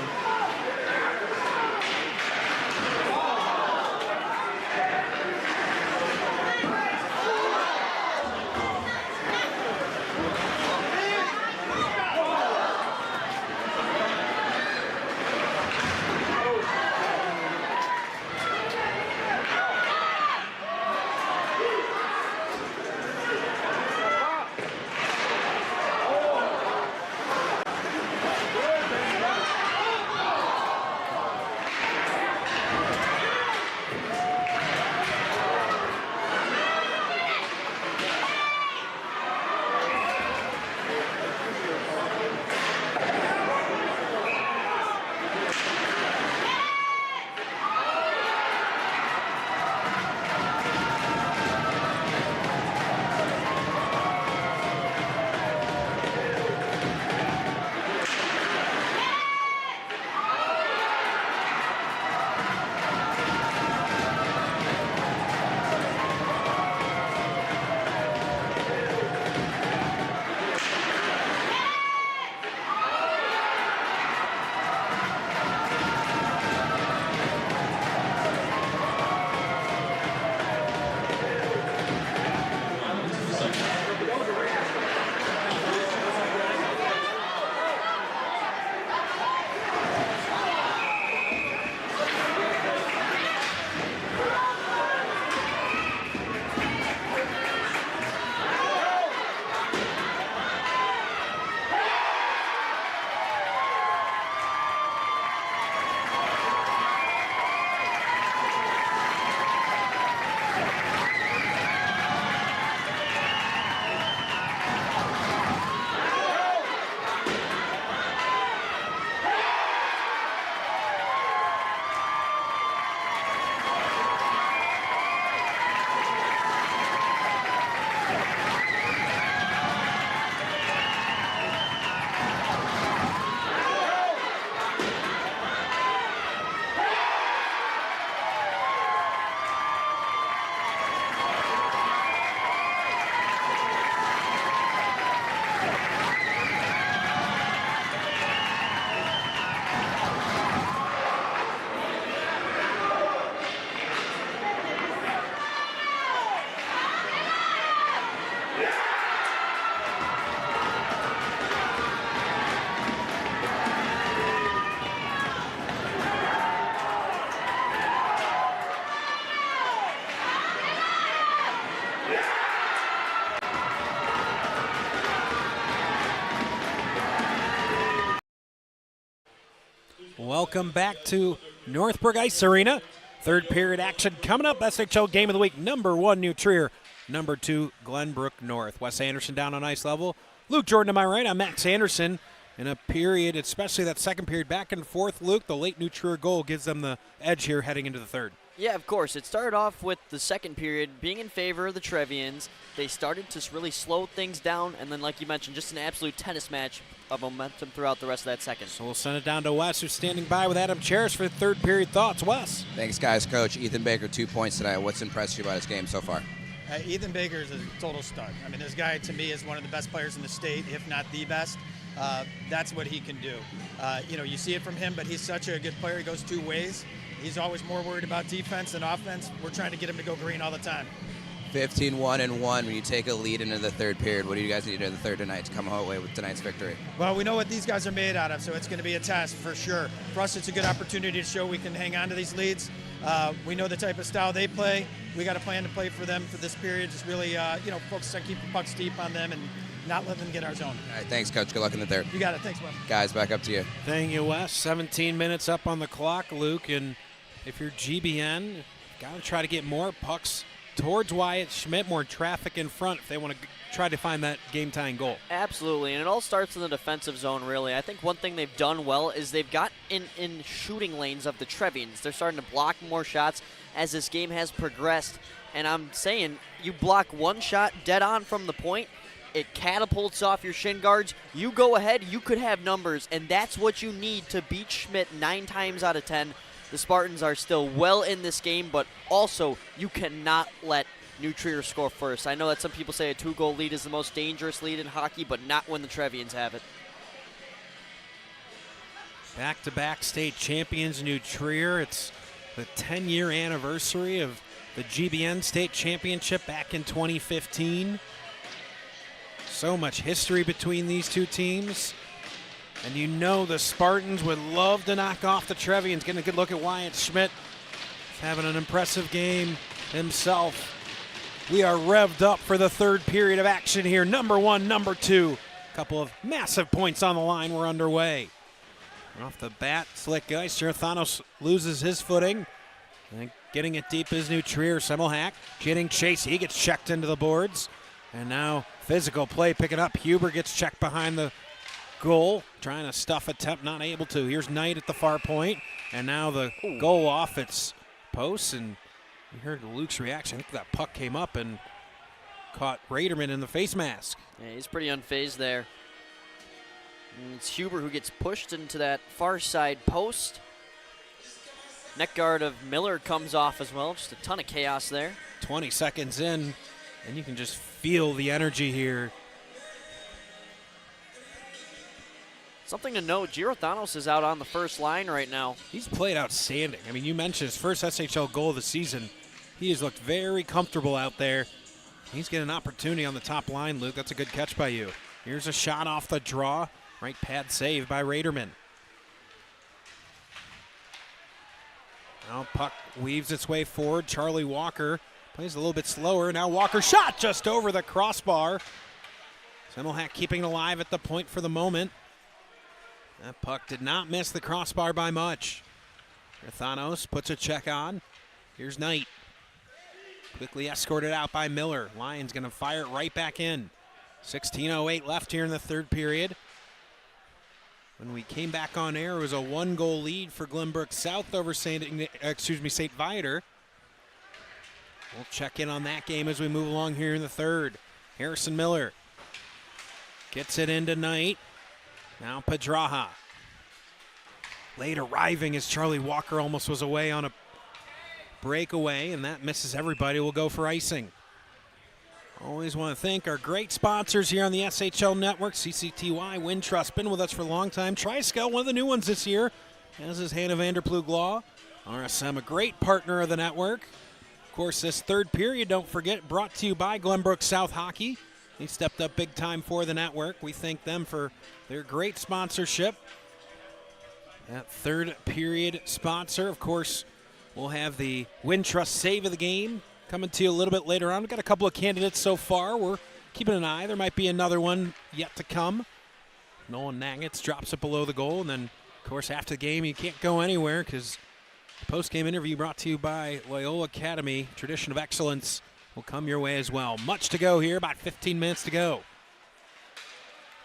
Welcome back to Northbrook Ice Arena. Third period action coming up. SHL Game of the Week. Number 1, New Trier. Number 2, Glenbrook North. Wes Anderson down on ice level. Luke Jordan to my right. I'm Max Anderson. In a period, especially that second period, back and forth, Luke, the late New Trier goal gives them the edge here heading into the third. Yeah, of course. It started off with the second period being in favor of the Trevians. They started to really slow things down, and then, like you mentioned, just an absolute tennis match of momentum throughout the rest of that second. So we'll send it down to Wes, who's standing by with Adam Cherish for the third period thoughts. Wes. Thanks, guys. Coach Ethan Baker, 2 points tonight. What's impressed you about his game so far? Ethan Baker is a total stud. I mean, this guy, to me, is one of the best players in the state, if not the best. That's what he can do. You see it from him, but he's such a good player. He goes two ways. He's always more worried about defense than offense. We're trying to get him to go green all the time. 15-1-1 when you take a lead into the third period. What do you guys need to do in the third tonight to come away with tonight's victory? Well, we know what these guys are made out of, so it's going to be a test for sure. For us, it's a good opportunity to show we can hang on to these leads. We know the type of style they play. We got a plan to play for them for this period. Just really, focus on keeping pucks deep on them and not let them get our zone. All right, thanks, Coach. Good luck in the third. You got it. Thanks, Wes. Guys, back up to you. Thank you, Wes. 17 minutes up on the clock, Luke. And if you're GBN, got to try to get more pucks towards Wyatt Schmidt, more traffic in front if they want to try to find that game-tying goal. Absolutely, and it all starts in the defensive zone, really. I think one thing they've done well is they've got in shooting lanes of the Trevians. They're starting to block more shots as this game has progressed. And I'm saying, you block one shot dead on from the point, it catapults off your shin guards. You go ahead, you could have numbers, and that's what you need to beat Schmidt 9 times out of 10. The Spartans are still well in this game, but also you cannot let New Trier score first. I know that some people say a 2-goal lead is the most dangerous lead in hockey, but not when the Trevians have it. Back-to-back state champions, New Trier. It's the 10-year anniversary of the GBN state championship back in 2015. So much history between these two teams. And you know the Spartans would love to knock off the Trevians. Getting a good look at Wyatt Schmidt. He's having an impressive game himself. We are revved up for the third period of action here. Number 1, number 2. A couple of massive points on the line. We're underway. Off the bat, slick guy. Thanos loses his footing. And getting it deep is New Trier. Semmelhack getting chased. He gets checked into the boards. And now physical play picking up. Huber gets checked behind the goal. Trying to stuff attempt, not able to. Here's Knight at the far point. And now the goal off its post. And you heard Luke's reaction. I think that puck came up and caught Raderman in the face mask. Yeah, he's pretty unfazed there. And it's Huber who gets pushed into that far side post. Neck guard of Miller comes off as well. Just a ton of chaos there. 20 seconds in, and you can just feel the energy here. Something to note, Thanos is out on the first line right now. He's played outstanding. I mean, you mentioned his first SHL goal of the season. He has looked very comfortable out there. He's getting an opportunity on the top line, Luke. That's a good catch by you. Here's a shot off the draw. Right pad save by Raderman. Now puck weaves its way forward. Charlie Walker plays a little bit slower. Now Walker shot just over the crossbar. Semmelhack keeping it alive at the point for the moment. That puck did not miss the crossbar by much. Thanos puts a check on. Here's Knight. Quickly escorted out by Miller. Lions going to fire it right back in. 16:08 left here in the third period. When we came back on air, it was a 1-goal lead for Glenbrook South over St. Viator. We'll check in on that game as we move along here in the third. Harrison Miller gets it into Knight. Now Pedraja. Late arriving as Charlie Walker almost was away on a breakaway, and that misses everybody. We'll go for icing. Always want to thank our great sponsors here on the SHL Network. CCTY, Wintrust, been with us for a long time. TriScale, one of the new ones this year, as is Hannah Vanderplug Law. RSM, a great partner of the network. Of course, this third period, don't forget, brought to you by Glenbrook South Hockey. They stepped up big time for the network. We thank them for their great sponsorship. That third period sponsor, of course, we'll have the Wintrust save of the game coming to you a little bit later on. We've got a couple of candidates so far. We're keeping an eye. There might be another one yet to come. Nolan Nagitz drops it below the goal. And then, of course, after the game, you can't go anywhere because the post-game interview brought to you by Loyola Academy. Tradition of excellence will come your way as well. Much to go here. About 15 minutes to go.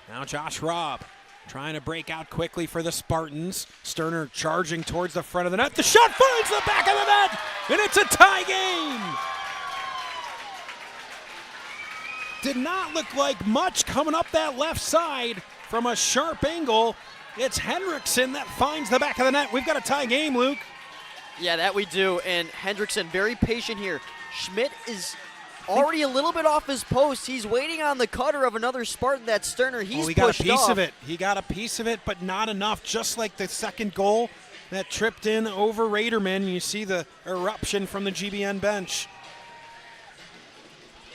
Now Josh Robb trying to break out quickly for the Spartans. Sterner charging towards the front of the net. The shot finds the back of the net, and it's a tie game. Did not look like much coming up that left side from a sharp angle. It's Hendrickson that finds the back of the net. We've got a tie game, Luke. Yeah, that we do, and Hendrickson very patient here. Schmidt is already a little bit off his post. He's waiting on the cutter of another Spartan. That's Sterner. He's he got pushed a piece off. of it. He got a piece of it, but not enough. Just like the second goal that tripped in over Raderman. You see the eruption from the GBN bench.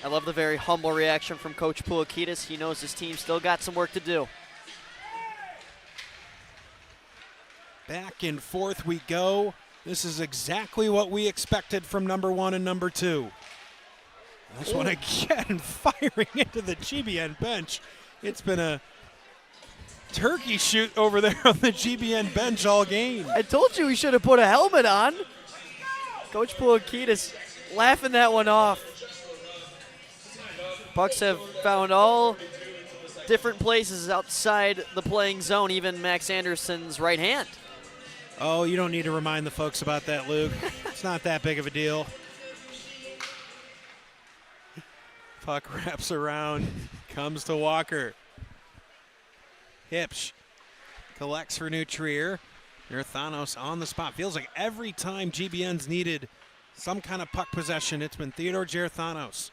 I love the very humble reaction from Coach Puakitas. He knows his team still got some work to do. Back and forth we go. This is exactly what we expected from number 1 and number 2. This one again, firing into the GBN bench. It's been a turkey shoot over there on the GBN bench all game. I told you he should have put a helmet on. Coach Puakitas laughing that one off. Pucks have found all different places outside the playing zone, even Max Anderson's right hand. Oh, you don't need to remind the folks about that, Luke. It's not that big of a deal. Puck wraps around, comes to Walker. Hipsch collects for New Trier. Thanos on the spot. Feels like every time GBN's needed some kind of puck possession. It's been Theodore Gerathanos.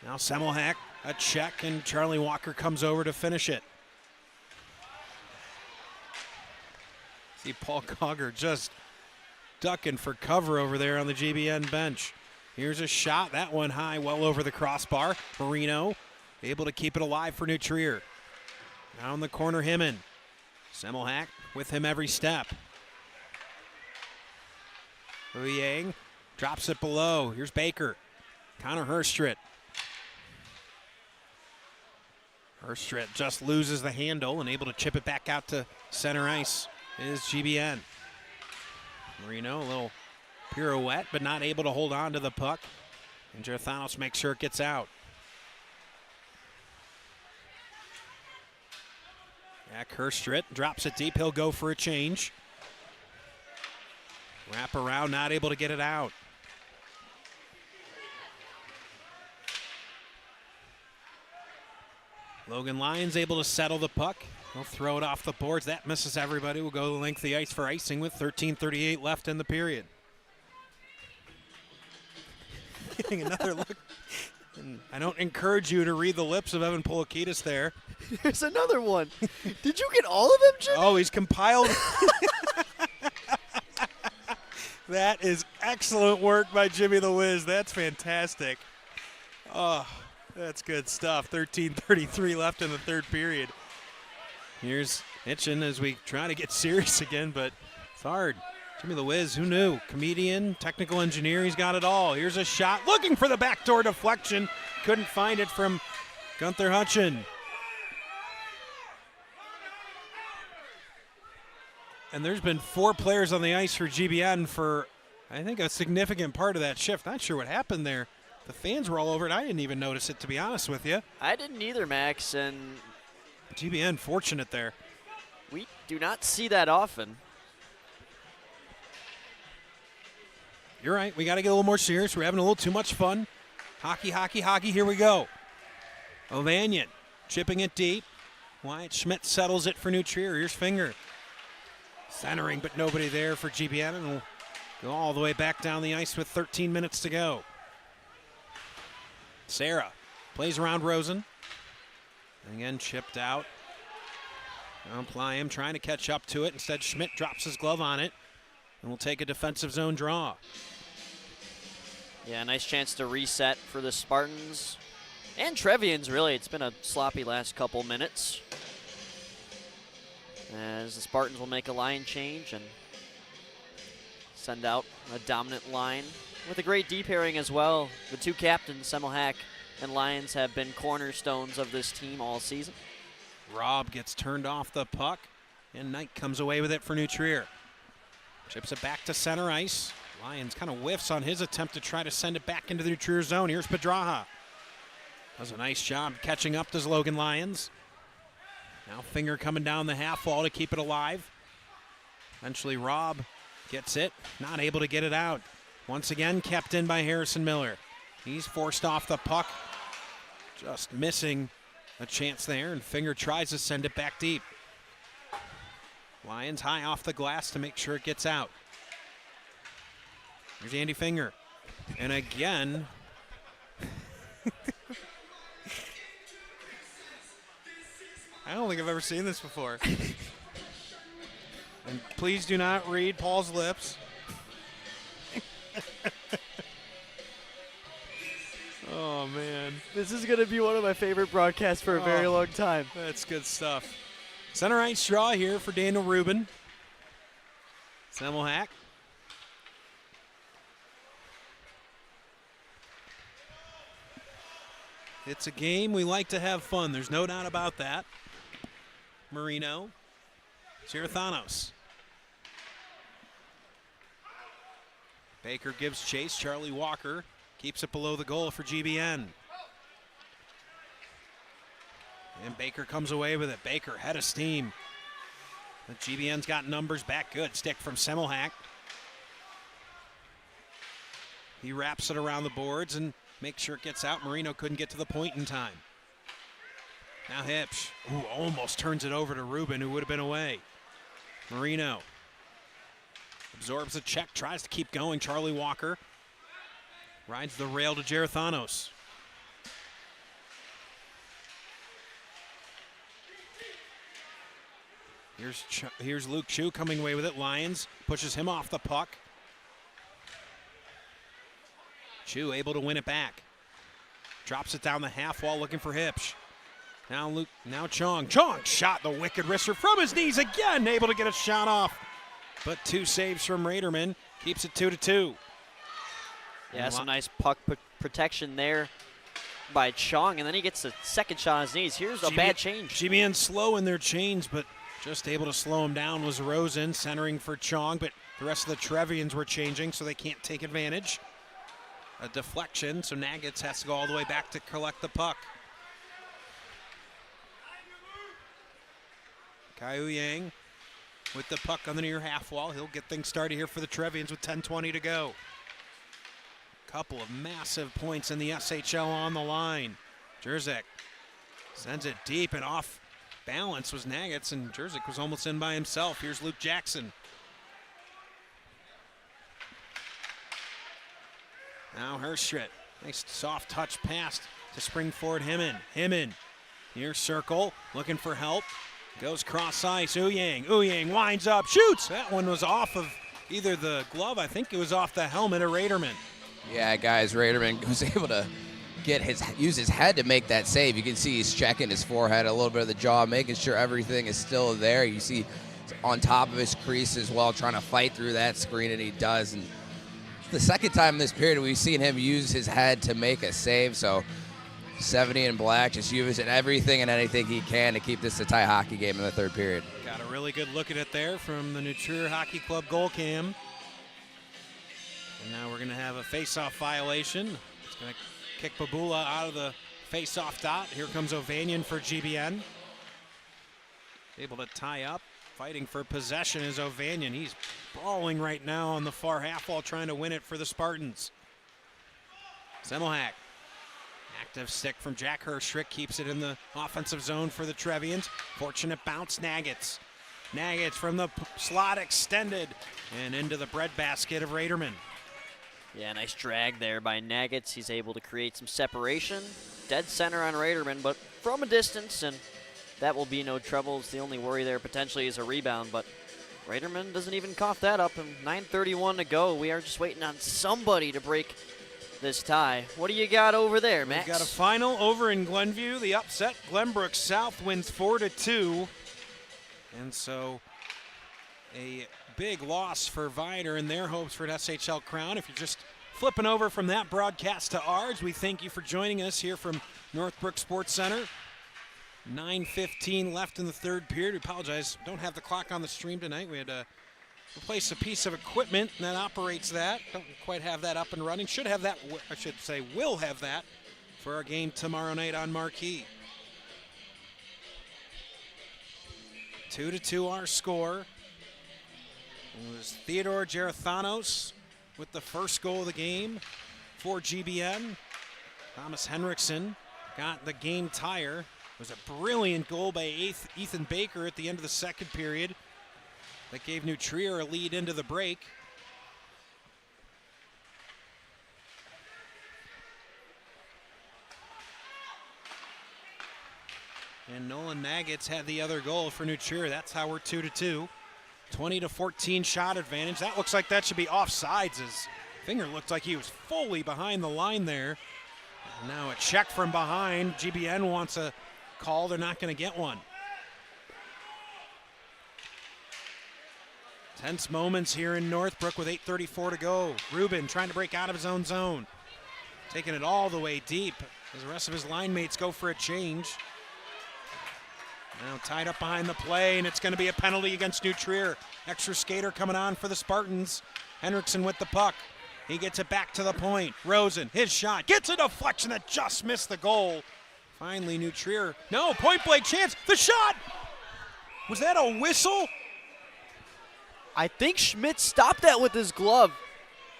Now Semmelhack, a check, and Charlie Walker comes over to finish it. See Paul Cogger just ducking for cover over there on the GBN bench. Here's a shot, that one high, well over the crossbar. Marino able to keep it alive for New Trier. Down the corner, Himmin. Semmelhack with him every step. Yang drops it below. Here's Baker. Connor Herstrit. Herstrit just loses the handle and able to chip it back out to center ice is GBN. Marino, a little pirouette, but not able to hold on to the puck. And Gerathanos makes sure it gets out. Jack Herstrit drops it deep. He'll go for a change. Wrap around, not able to get it out. Logan Lyons able to settle the puck. He'll throw it off the boards. That misses everybody. We'll go the length of the ice for icing with 13:38 left in the period. Getting another look. And I don't encourage you to read the lips of Evan Polakidis there. Here's another one. Did you get all of them, Jimmy? Oh, he's compiled. That is excellent work by Jimmy the Wiz. That's fantastic. Oh, that's good stuff. 13:33 left in the third period. Here's Hitchin as we try to get serious again, but it's hard. Jimmy the Wiz, who knew? Comedian, technical engineer, he's got it all. Here's a shot, looking for the backdoor deflection. Couldn't find it from Gunther Hutchin. And there's been 4 players on the ice for GBN for, I think, a significant part of that shift. Not sure what happened there. The fans were all over it. I didn't even notice it, to be honest with you. I didn't either, Max, and GBN fortunate there. we do not see that often. You're right. We got to get a little more serious. We're having a little too much fun. Hockey, hockey, hockey. Here we go. Ovanian chipping it deep. Wyatt Schmidt settles it for New Trier. Here's Finger. Centering, but nobody there for GBN, and we'll go all the way back down the ice with 13 minutes to go. Sarah plays around Rosen. Again, chipped out. Now Plyam trying to catch up to it. Instead, Schmidt drops his glove on it, and will take a defensive zone draw. Yeah, nice chance to reset for the Spartans. And Trevians, really. It's been a sloppy last couple minutes. As the Spartans will make a line change and send out a dominant line with a great D pairing as well. The 2 captains, Semmelhack and Lyons, have been cornerstones of this team all season. Robb gets turned off the puck, and Knight comes away with it for New Trier. Chips it back to center ice. Lyons kind of whiffs on his attempt to try to send it back into the New Trier zone. Here's Pedraja. Does a nice job catching up to Logan Lyons. Now Finger coming down the half wall to keep it alive. Eventually Robb gets it, not able to get it out. Once again kept in by Harrison Miller. He's forced off the puck, just missing a chance there, and Finger tries to send it back deep. Lyons high off the glass to make sure it gets out. Here's Andy Finger. And again, I don't think I've ever seen this before. And please do not read Paul's lips. Oh, man. This is going to be one of my favorite broadcasts for a very long time. That's good stuff. Center ice draw here for Daniel Rubin. Semmelhack. It's a game we like to have fun. There's no doubt about that. Marino. Gerathanos. Baker gives chase. Charlie Walker keeps it below the goal for GBN. And Baker comes away with it. Baker head of steam. The GBN's got numbers back good. Stick from Semmelhack. He wraps it around the boards and makes sure it gets out. Marino couldn't get to the point in time. Now Hipsch, who almost turns it over to Rubin, who would have been away. Marino. Absorbs the check, tries to keep going. Charlie Walker rides the rail to Gerathanos. Here's Luke Chu coming away with it. Lyons pushes him off the puck. Chu able to win it back. Drops it down the half wall looking for Hipsch. Now Chong. Chong shot the wicked wrister from his knees again. Able to get a shot off. But 2 saves from Raderman. Keeps it 2-2. Yeah, some nice puck protection there by Chong. And then he gets a second shot on his knees. Here's a bad change. GBN slow in their change, but just able to slow him down was Rosen, centering for Chong. But the rest of the Trevians were changing, so they can't take advantage. A deflection, so Nagitz has to go all the way back to collect the puck. Kaiu Yang with the puck on the near half wall. He'll get things started here for the Trevians with 10:20 to go. Couple of massive points in the SHL on the line. Jerzyk sends it deep, and off balance was Nagitz, and Jerzyk was almost in by himself. Here's Luke Jackson. Now Herschritt. Nice soft touch pass to spring forward Himmin. Himmin near circle, looking for help. Goes cross ice, Ouyang. Ouyang winds up, shoots. That one was off of either the glove, I think it was off the helmet of Raderman. Yeah, guys, Raderman was able to use his head to make that save. You can see he's checking his forehead, a little bit of the jaw, making sure everything is still there. You see on top of his crease as well, trying to fight through that screen, and he does. And it's the second time in this period we've seen him use his head to make a save. So 70 in black, just using everything and anything he can to keep this a tie hockey game in the third period. Got a really good look at it there from the New Trier Hockey Club goal cam. And now we're going to have a face-off violation. It's going to kick Babula out of the face-off dot. Here comes Ovanian for GBN. Able to tie up. Fighting for possession is Ovanian. He's brawling right now on the far half wall, trying to win it for the Spartans. Semmelhack. Active stick from Jack Herschrick keeps it in the offensive zone for the Trevians. Fortunate bounce, Nagitz. Nagitz from the slot extended and into the breadbasket of Raderman. Yeah, nice drag there by Nagitz. He's able to create some separation. Dead center on Raderman, but from a distance, and that will be no trouble. The only worry there potentially is a rebound, but Raderman doesn't even cough that up. And 9:31 to go. We are just waiting on somebody to break this tie. What do you got over there, Max? We've got a final over in Glenview. The upset, Glenbrook South wins 4-2. And so a big loss for Vider in their hopes for an SHL crown. If you're just flipping over from that broadcast to ours, we thank you for joining us here from Northbrook Sports Center. 9:15 left in the third period. We apologize. Don't have the clock on the stream tonight. We had to replace a piece of equipment that operates that. Don't quite have that up and running. Should have that, I should say, will have that for our game tomorrow night on Marquee. 2-2 our score. It was Theodore Gerathanos with the first goal of the game for GBN. Thomas Henriksen got the game tire. It was a brilliant goal by Ethan Baker at the end of the second period. That gave New Trier a lead into the break. And Nolan Nagitz had the other goal for New Trier. That's how we're 2-2. 20-14 shot advantage. That looks like that should be offsides. His finger looked like he was fully behind the line there. And now a check from behind. GBN wants a call. They're not going to get one. Tense moments here in Northbrook with 8:34 to go. Rubin trying to break out of his own zone. Taking it all the way deep as the rest of his line mates go for a change. Now tied up behind the play, and it's going to be a penalty against New Trier. Extra skater coming on for the Spartans. Henriksen with the puck. He gets it back to the point. Rosen, his shot, gets a deflection that just missed the goal. Finally, New Trier. No, point blank chance. The shot! Was that a whistle? I think Schmidt stopped that with his glove.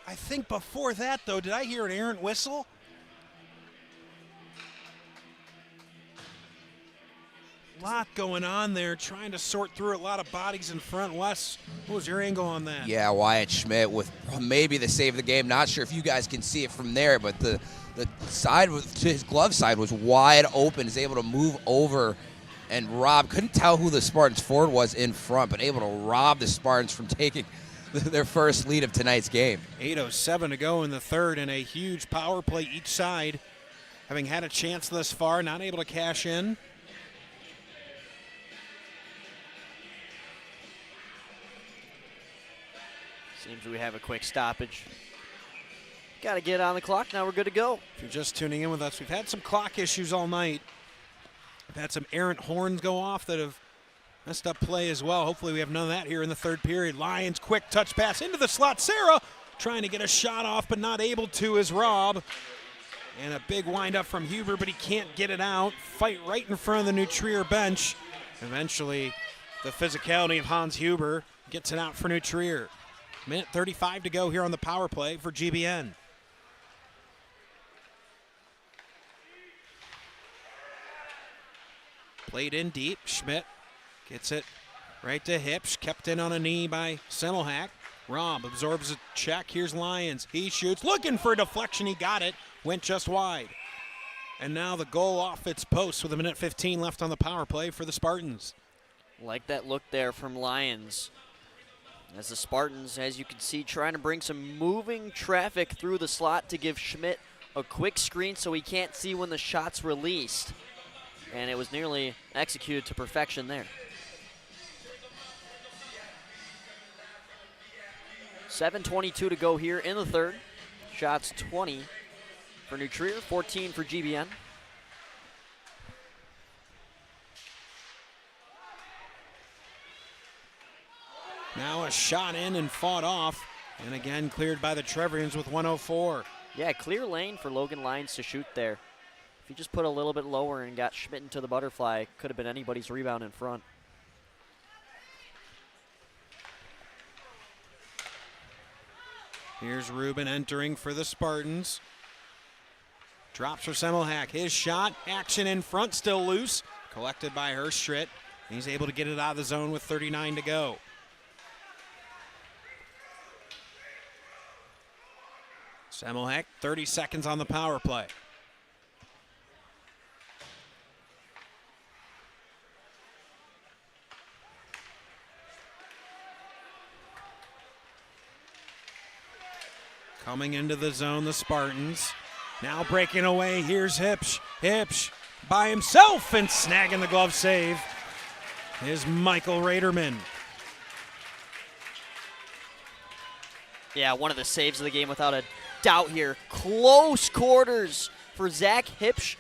I think before that, though, did I hear an errant whistle? lot going on there, trying to sort through a lot of bodies in front. Wes, what was your angle on that? Yeah, Wyatt Schmidt with maybe the save of the game. Not sure if you guys can see it from there, but the side, to his glove side, was wide open. Is able to move over and rob. Couldn't tell who the Spartans forward was in front, but able to rob the Spartans from taking their first lead of tonight's game. 8:07 to go in the third, and a huge power play each side, having had a chance thus far, not able to cash in. Seems we have a quick stoppage. Got to get on the clock. Now we're good to go. If you're just tuning in with us, we've had some clock issues all night. We've had some errant horns go off that have messed up play as well. Hopefully we have none of that here in the third period. Lions quick touch pass into the slot. Sarah trying to get a shot off, but not able to is Rob. And a big windup from Huber, but he can't get it out. Fight right in front of the New Trier bench. Eventually, the physicality of Hans Huber gets it out for New Trier. Minute 35 to go here on the power play for GBN. Played in deep. Schmidt gets it right to Hipsch. Kept in on a knee by Semmelhack. Rob absorbs a check. Here's Lyons. He shoots. Looking for a deflection. He got it. Went just wide. And now the goal off its post with a minute 15 left on the power play for the Spartans. Like that look there from Lyons. As the Spartans, as you can see, trying to bring some moving traffic through the slot to give Schmidt a quick screen so he can't see when the shot's released. And it was nearly executed to perfection there. 7:22 to go here in the third. Shots 20 for New Trier, 14 for GBN. Now a shot in and fought off. And again cleared by the Trevorians with 1:04. Yeah, clear lane for Logan Lyons to shoot there. If he just put a little bit lower and got Schmidt into the butterfly, could have been anybody's rebound in front. Here's Rubin entering for the Spartans. Drops for Semmelhack. His shot, action in front, still loose. Collected by Herstritt. He's able to get it out of the zone with 39 to go. Semmelhack, 30 seconds on the power play. Coming into the zone, the Spartans. Now breaking away, here's Hipsch. Hipsch by himself and snagging the glove save is Michael Raderman. Yeah, one of the saves of the game without a doubt here. Close quarters for Zach Hipsch.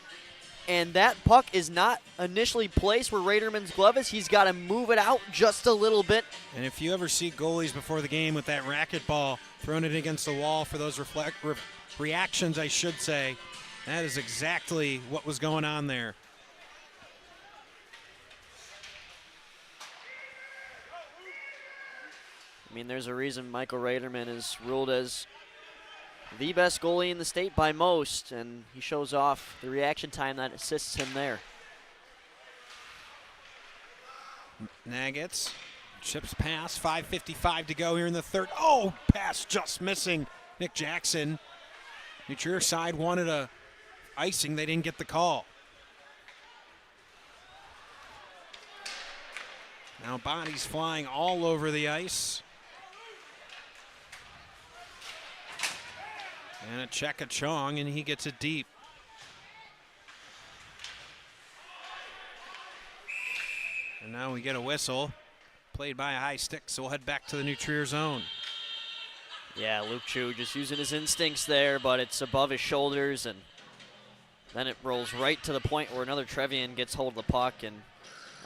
And that puck is not initially placed where Raderman's glove is. He's got to move it out just a little bit. And if you ever see goalies before the game with that racquetball, throwing it against the wall for those reactions, I should say, that is exactly what was going on there. I mean, there's a reason Michael Raderman is ruled as the best goalie in the state by most, and he shows off the reaction time that assists him there. Nuggets, chips pass, 5:55 to go here in the third. Oh, pass just missing Nick Jackson. New Trier side wanted a icing, they didn't get the call. Now bodies flying all over the ice. And a check of Chong, and he gets it deep. And now we get a whistle, played by a high stick, so we'll head back to the New Trier zone. Yeah, Luke Chu just using his instincts there, but it's above his shoulders, and then it rolls right to the point where another Trevian gets hold of the puck, and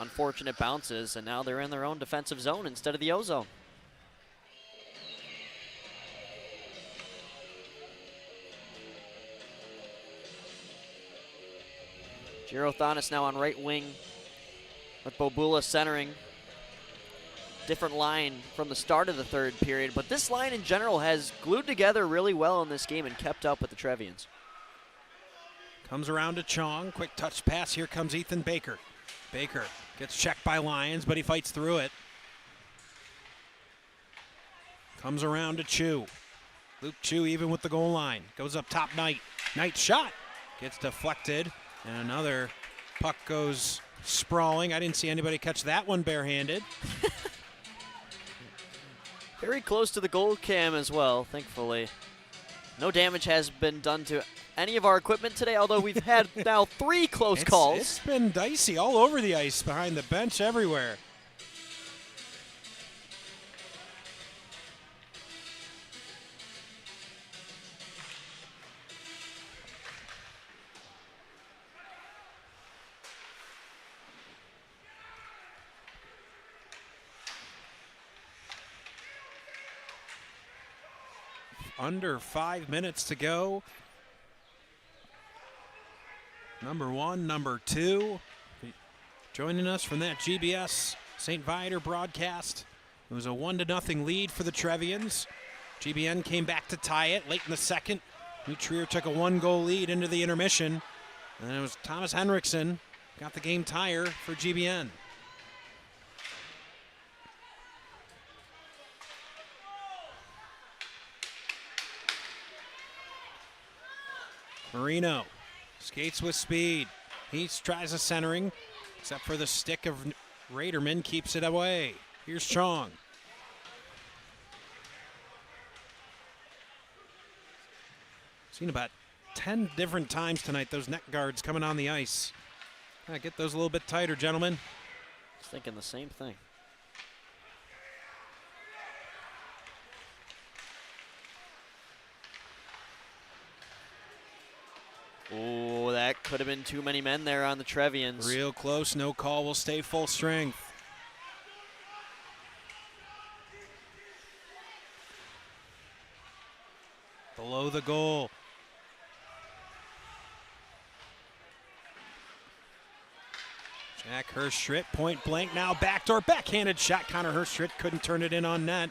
unfortunate bounces, and now they're in their own defensive zone instead of the O-zone. Jiro Thonis now on right wing with Bobula centering. Different line from the start of the third period, but this line in general has glued together really well in this game and kept up with the Trevians. Comes around to Chong, quick touch pass, here comes Ethan Baker. Baker gets checked by Lyons, but he fights through it. Comes around to Chu. Luke Chu even with the goal line. Goes up top, Knight. Knight's shot gets deflected, and another puck goes sprawling. I didn't see anybody catch that one barehanded. Very close to the goal cam as well, thankfully. No damage has been done to any of our equipment today, although we've had now 3 close calls. It's been dicey all over the ice, behind the bench, everywhere. Under 5 minutes to go. Number 1, number 2. Joining us from that GBS St. Viator broadcast. It was a 1-0 lead for the Trevians. GBN came back to tie it late in the second. New Trier took a 1-goal lead into the intermission. And it was Thomas Henriksen got the game tire for GBN. Marino skates with speed. He tries a centering, except for the stick of Raderman keeps it away. Here's Chong. Seen about 10 different times tonight those neck guards coming on the ice. Get those a little bit tighter, gentlemen. I was thinking the same thing. Oh, that could have been too many men there on the Trevians. Real close, no call, will stay full strength. Below the goal. Jack Hirschritt, point blank now, backdoor, backhanded shot. Connor Hirschritt couldn't turn it in on net.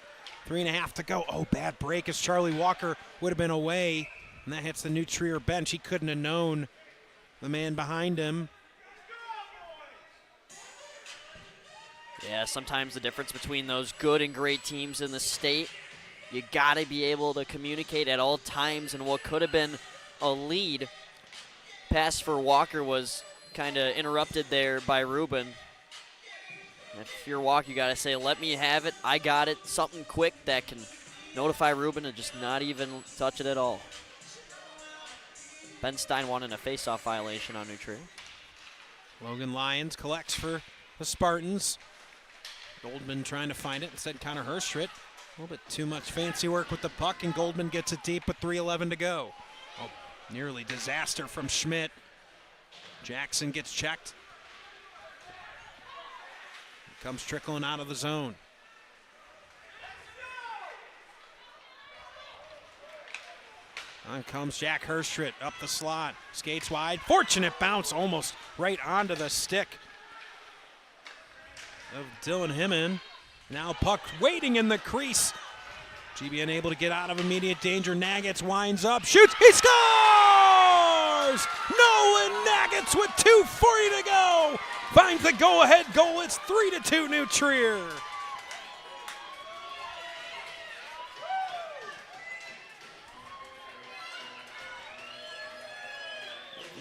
3.5 to go. Oh, bad break as Charlie Walker would have been away. And that hits the New Trier bench. He couldn't have known the man behind him. Yeah, sometimes the difference between those good and great teams in the state, you got to be able to communicate at all times, and what could have been a lead pass for Walker was kind of interrupted there by Ruben. If you're Walker, you got to say, let me have it, I got it, something quick that can notify Ruben and just not even touch it at all. Ben Stein wanted a face-off violation on New Trier. Logan Lyons collects for the Spartans. Goldman trying to find it. Instead, Connor Hirschritt. A little bit too much fancy work with the puck, and Goldman gets it deep with 3:11 to go. Oh, nearly disaster from Schmidt. Jackson gets checked. Comes trickling out of the zone. On comes Jack Hirschritt up the slot. Skates wide. Fortunate bounce almost right onto the stick of Dylan Himmin. Now puck waiting in the crease. GBN able to get out of immediate danger. Nagitz winds up, shoots, he scores! Nolan Nagitz with 2:40 to go. Finds the go-ahead goal. It's 3-2 New Trier.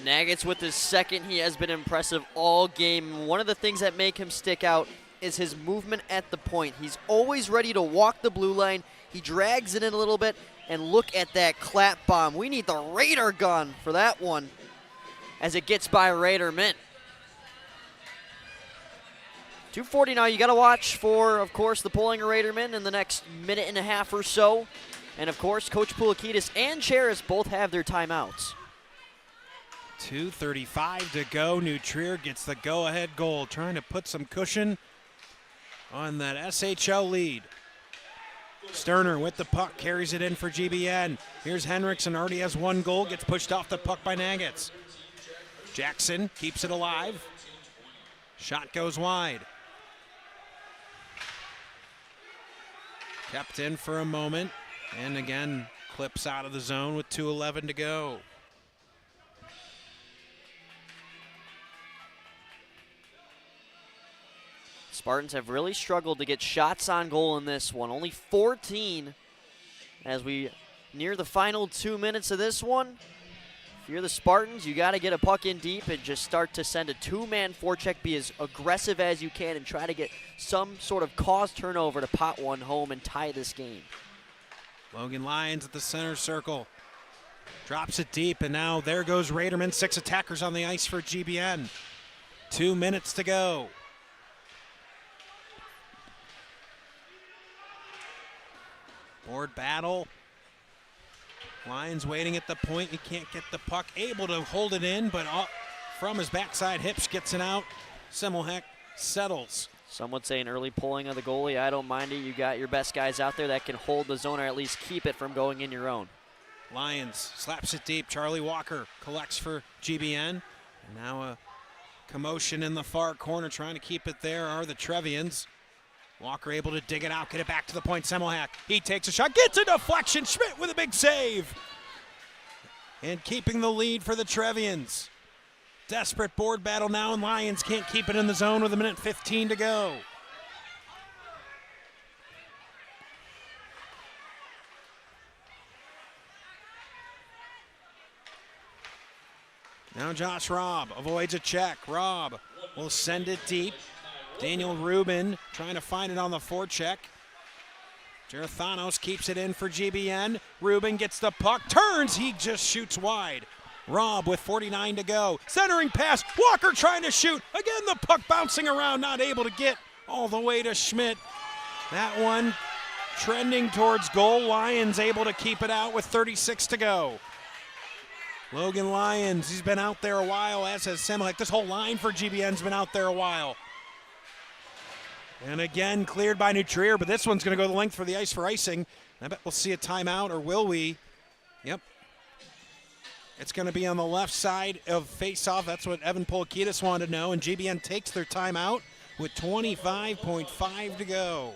Nagitz with his second. He has been impressive all game. One of the things that make him stick out is his movement at the point. He's always ready to walk the blue line. He drags it in a little bit, and look at that clap bomb. We need the radar gun for that one as it gets by Raderman. 2:40 now. You got to watch for, of course, the pulling of Raderman in the next minute and a half or so. And, of course, Coach Pulakidis and Cheris both have their timeouts. 2:35 to go. New Trier gets the go-ahead goal, trying to put some cushion on that SHL lead. Sterner with the puck, carries it in for GBN. Here's Henriksen, already has 1 goal, gets pushed off the puck by Nagitz. Jackson keeps it alive. Shot goes wide. Kept in for a moment, and again clips out of the zone with 2:11 to go. Spartans have really struggled to get shots on goal in this one. Only 14 as we near the final 2 minutes of this one. If you're the Spartans, you got to get a puck in deep and just start to send a two-man forecheck, be as aggressive as you can, and try to get some sort of cause turnover to pot one home and tie this game. Logan Lyons at the center circle. Drops it deep, and now there goes Raderman. 6 attackers on the ice for GBN. 2 minutes to go. Board battle. Lyons waiting at the point. He can't get the puck. Able to hold it in, but from his backside, Hipsch gets it out. Semmelheck settles. Some would say an early pulling of the goalie. I don't mind it. You got your best guys out there that can hold the zone or at least keep it from going in your own. Lyons slaps it deep. Charlie Walker collects for GBN. And now a commotion in the far corner. Trying to keep it there are the Trevians. Walker able to dig it out, get it back to the point. Semmelhack, he takes a shot, gets a deflection. Schmidt with a big save. And keeping the lead for the Trevians. Desperate board battle now, and Lyons can't keep it in the zone with 1:15 to go. Now Josh Robb avoids a check. Robb will send it deep. Daniel Rubin trying to find it on the forecheck. Gerathanos keeps it in for GBN. Rubin gets the puck, turns, he just shoots wide. Robb with 49 to go. Centering pass, Walker trying to shoot. Again, the puck bouncing around, not able to get all the way to Schmidt. That one trending towards goal. Lyons able to keep it out with 36 to go. Logan Lyons, he's been out there a while, as has Semmelheck. This whole line for GBN's been out there a while. And again, cleared by New Trier, but this one's going to go the length for the ice for icing. I bet we'll see a timeout, or will we? Yep. It's going to be on the left side of face-off. That's what Evan Polakidis wanted to know, and GBN takes their timeout with 25.5 to go.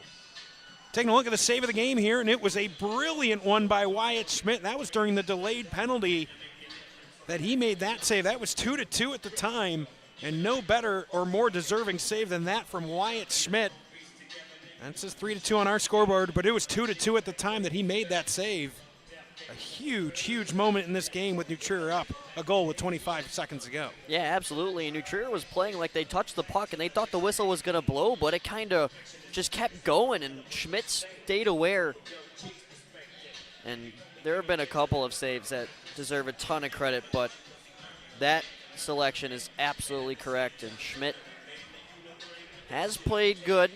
Taking a look at the save of the game here, and it was a brilliant one by Wyatt Schmidt. That was during the delayed penalty that he made that save. That was 2-2 at the time. And no better or more deserving save than that from Wyatt Schmidt. That says 3-2 on our scoreboard, but it was 2-2 at the time that he made that save. A huge, huge moment in this game with New Trier up a goal with 25 seconds to go. Yeah, absolutely. And New Trier was playing like they touched the puck, and they thought the whistle was going to blow, but it kind of just kept going, and Schmidt stayed aware. And there have been a couple of saves that deserve a ton of credit, but that selection is absolutely correct, and Schmidt has played good.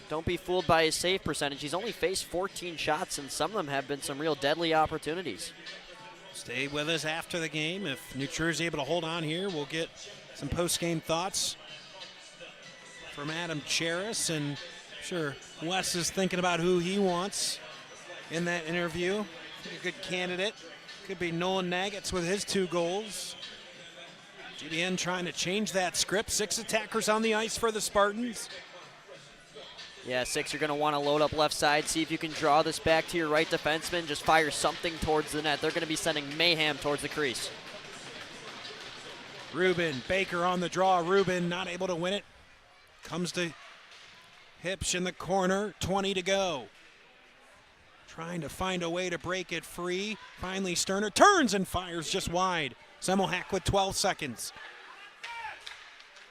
Don't be fooled by his save percentage. He's only faced 14 shots, and some of them have been some real deadly opportunities. Stay with us after the game. If New Trier is able to hold on here, we'll get some post-game thoughts from Adam Cheris, and I'm sure Wes is thinking about who he wants in that interview. A good candidate could be Nolan Nagats with his 2 goals. GBN trying to change that script. 6 attackers on the ice for the Spartans. Yeah, 6, you're going to want to load up left side, see if you can draw this back to your right defenseman, just fire something towards the net. They're going to be sending mayhem towards the crease. Rubin, Baker on the draw. Rubin not able to win it. Comes to Hipsch in the corner, 20 to go. Trying to find a way to break it free. Finally, Sterner turns and fires just wide. Semmelhack with 12 seconds.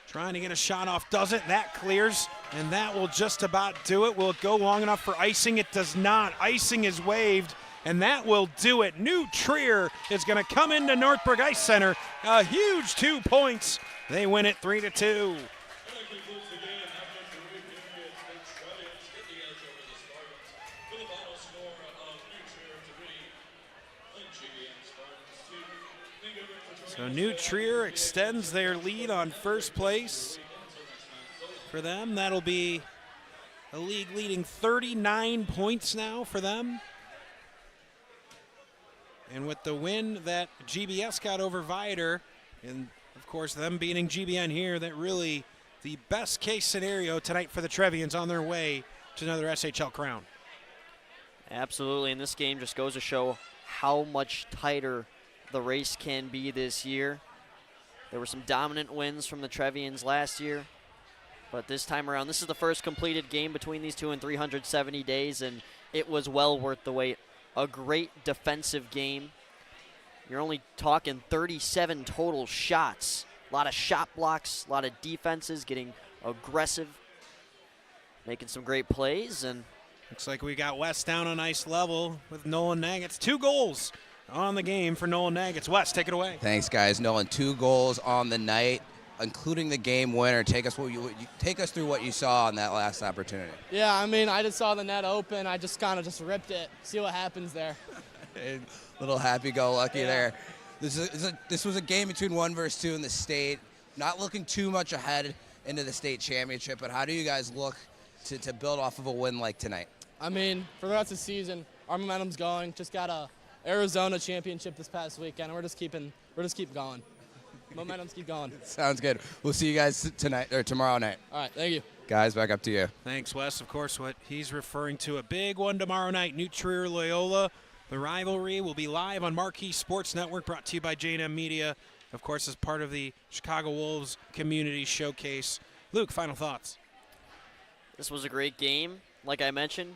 Trying to get a shot off, doesn't. That clears, and that will just about do it. Will it go long enough for icing? It does not. Icing is waived, and that will do it. New Trier is going to come into Northbrook Ice Center. A huge 2 points. They win it 3-2. So New Trier extends their lead on first place. For them, that'll be a league-leading 39 points now for them. And with the win that GBS got over Viator, and of course them beating GBN here, that really the best case scenario tonight for the Trevians on their way to another SHL crown. Absolutely, and this game just goes to show how much tighter the race can be this year. There were some dominant wins from the Trevians last year. But this time around, this is the first completed game between these two in 370 days, and it was well worth the wait. A great defensive game. You're only talking 37 total shots. A lot of shot blocks, a lot of defenses getting aggressive, making some great plays. And looks like we got West down on ice level with Nolan Naggets. 2 goals on the game for Nolan Naggets. West, take it away. Thanks, guys. Nolan, 2 goals on the night, including the game winner. Take us through what you saw on that last opportunity. Yeah, I mean, I just saw the net open. I just kind of just ripped it. See what happens there. Little happy-go-lucky there. This was a game between 1 versus 2 in the state. Not looking too much ahead into the state championship, but how do you guys look to build off of a win like tonight? I mean, for the rest of the season, our momentum's going. Just got a Arizona championship this past weekend, and we're just keep going. Momentum's keep going. Sounds good. We'll see you guys tonight or tomorrow night. All right, thank you. Guys, back up to you. Thanks, Wes. Of course, what he's referring to, a big one tomorrow night, New Trier Loyola. The rivalry will be live on Marquee Sports Network, brought to you by J&M Media, of course, as part of the Chicago Wolves Community Showcase. Luke, final thoughts. this was a great game. Like I mentioned,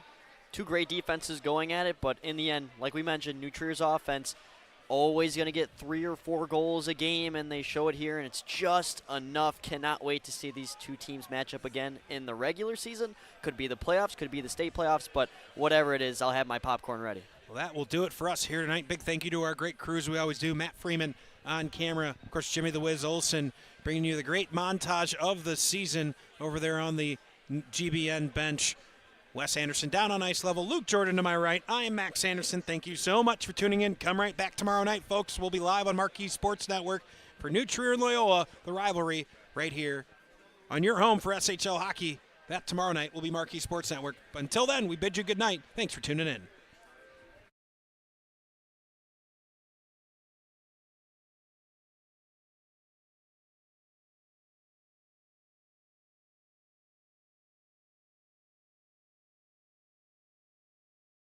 2 great defenses going at it, but in the end, like we mentioned, New Trier's offense always going to get 3 or 4 goals a game, and they show it here, and it's just enough. Cannot wait to see these 2 teams match up again in the regular season. Could be the playoffs, could be the state playoffs, but whatever it is, I'll have my popcorn ready. Well, that will do it for us here tonight. Big thank you to our great crews we always do. Matt Freeman on camera. Of course, Jimmy the Wiz Olsen bringing you the great montage of the season over there on the GBN bench. Wes Anderson down on ice level. Luke Jordan to my right. I am Max Anderson. Thank you so much for tuning in. Come right back tomorrow night, folks. We'll be live on Marquee Sports Network for New Trier and Loyola, the rivalry right here on your home for SHL hockey. That tomorrow night will be Marquee Sports Network. But until then, we bid you good night. Thanks for tuning in.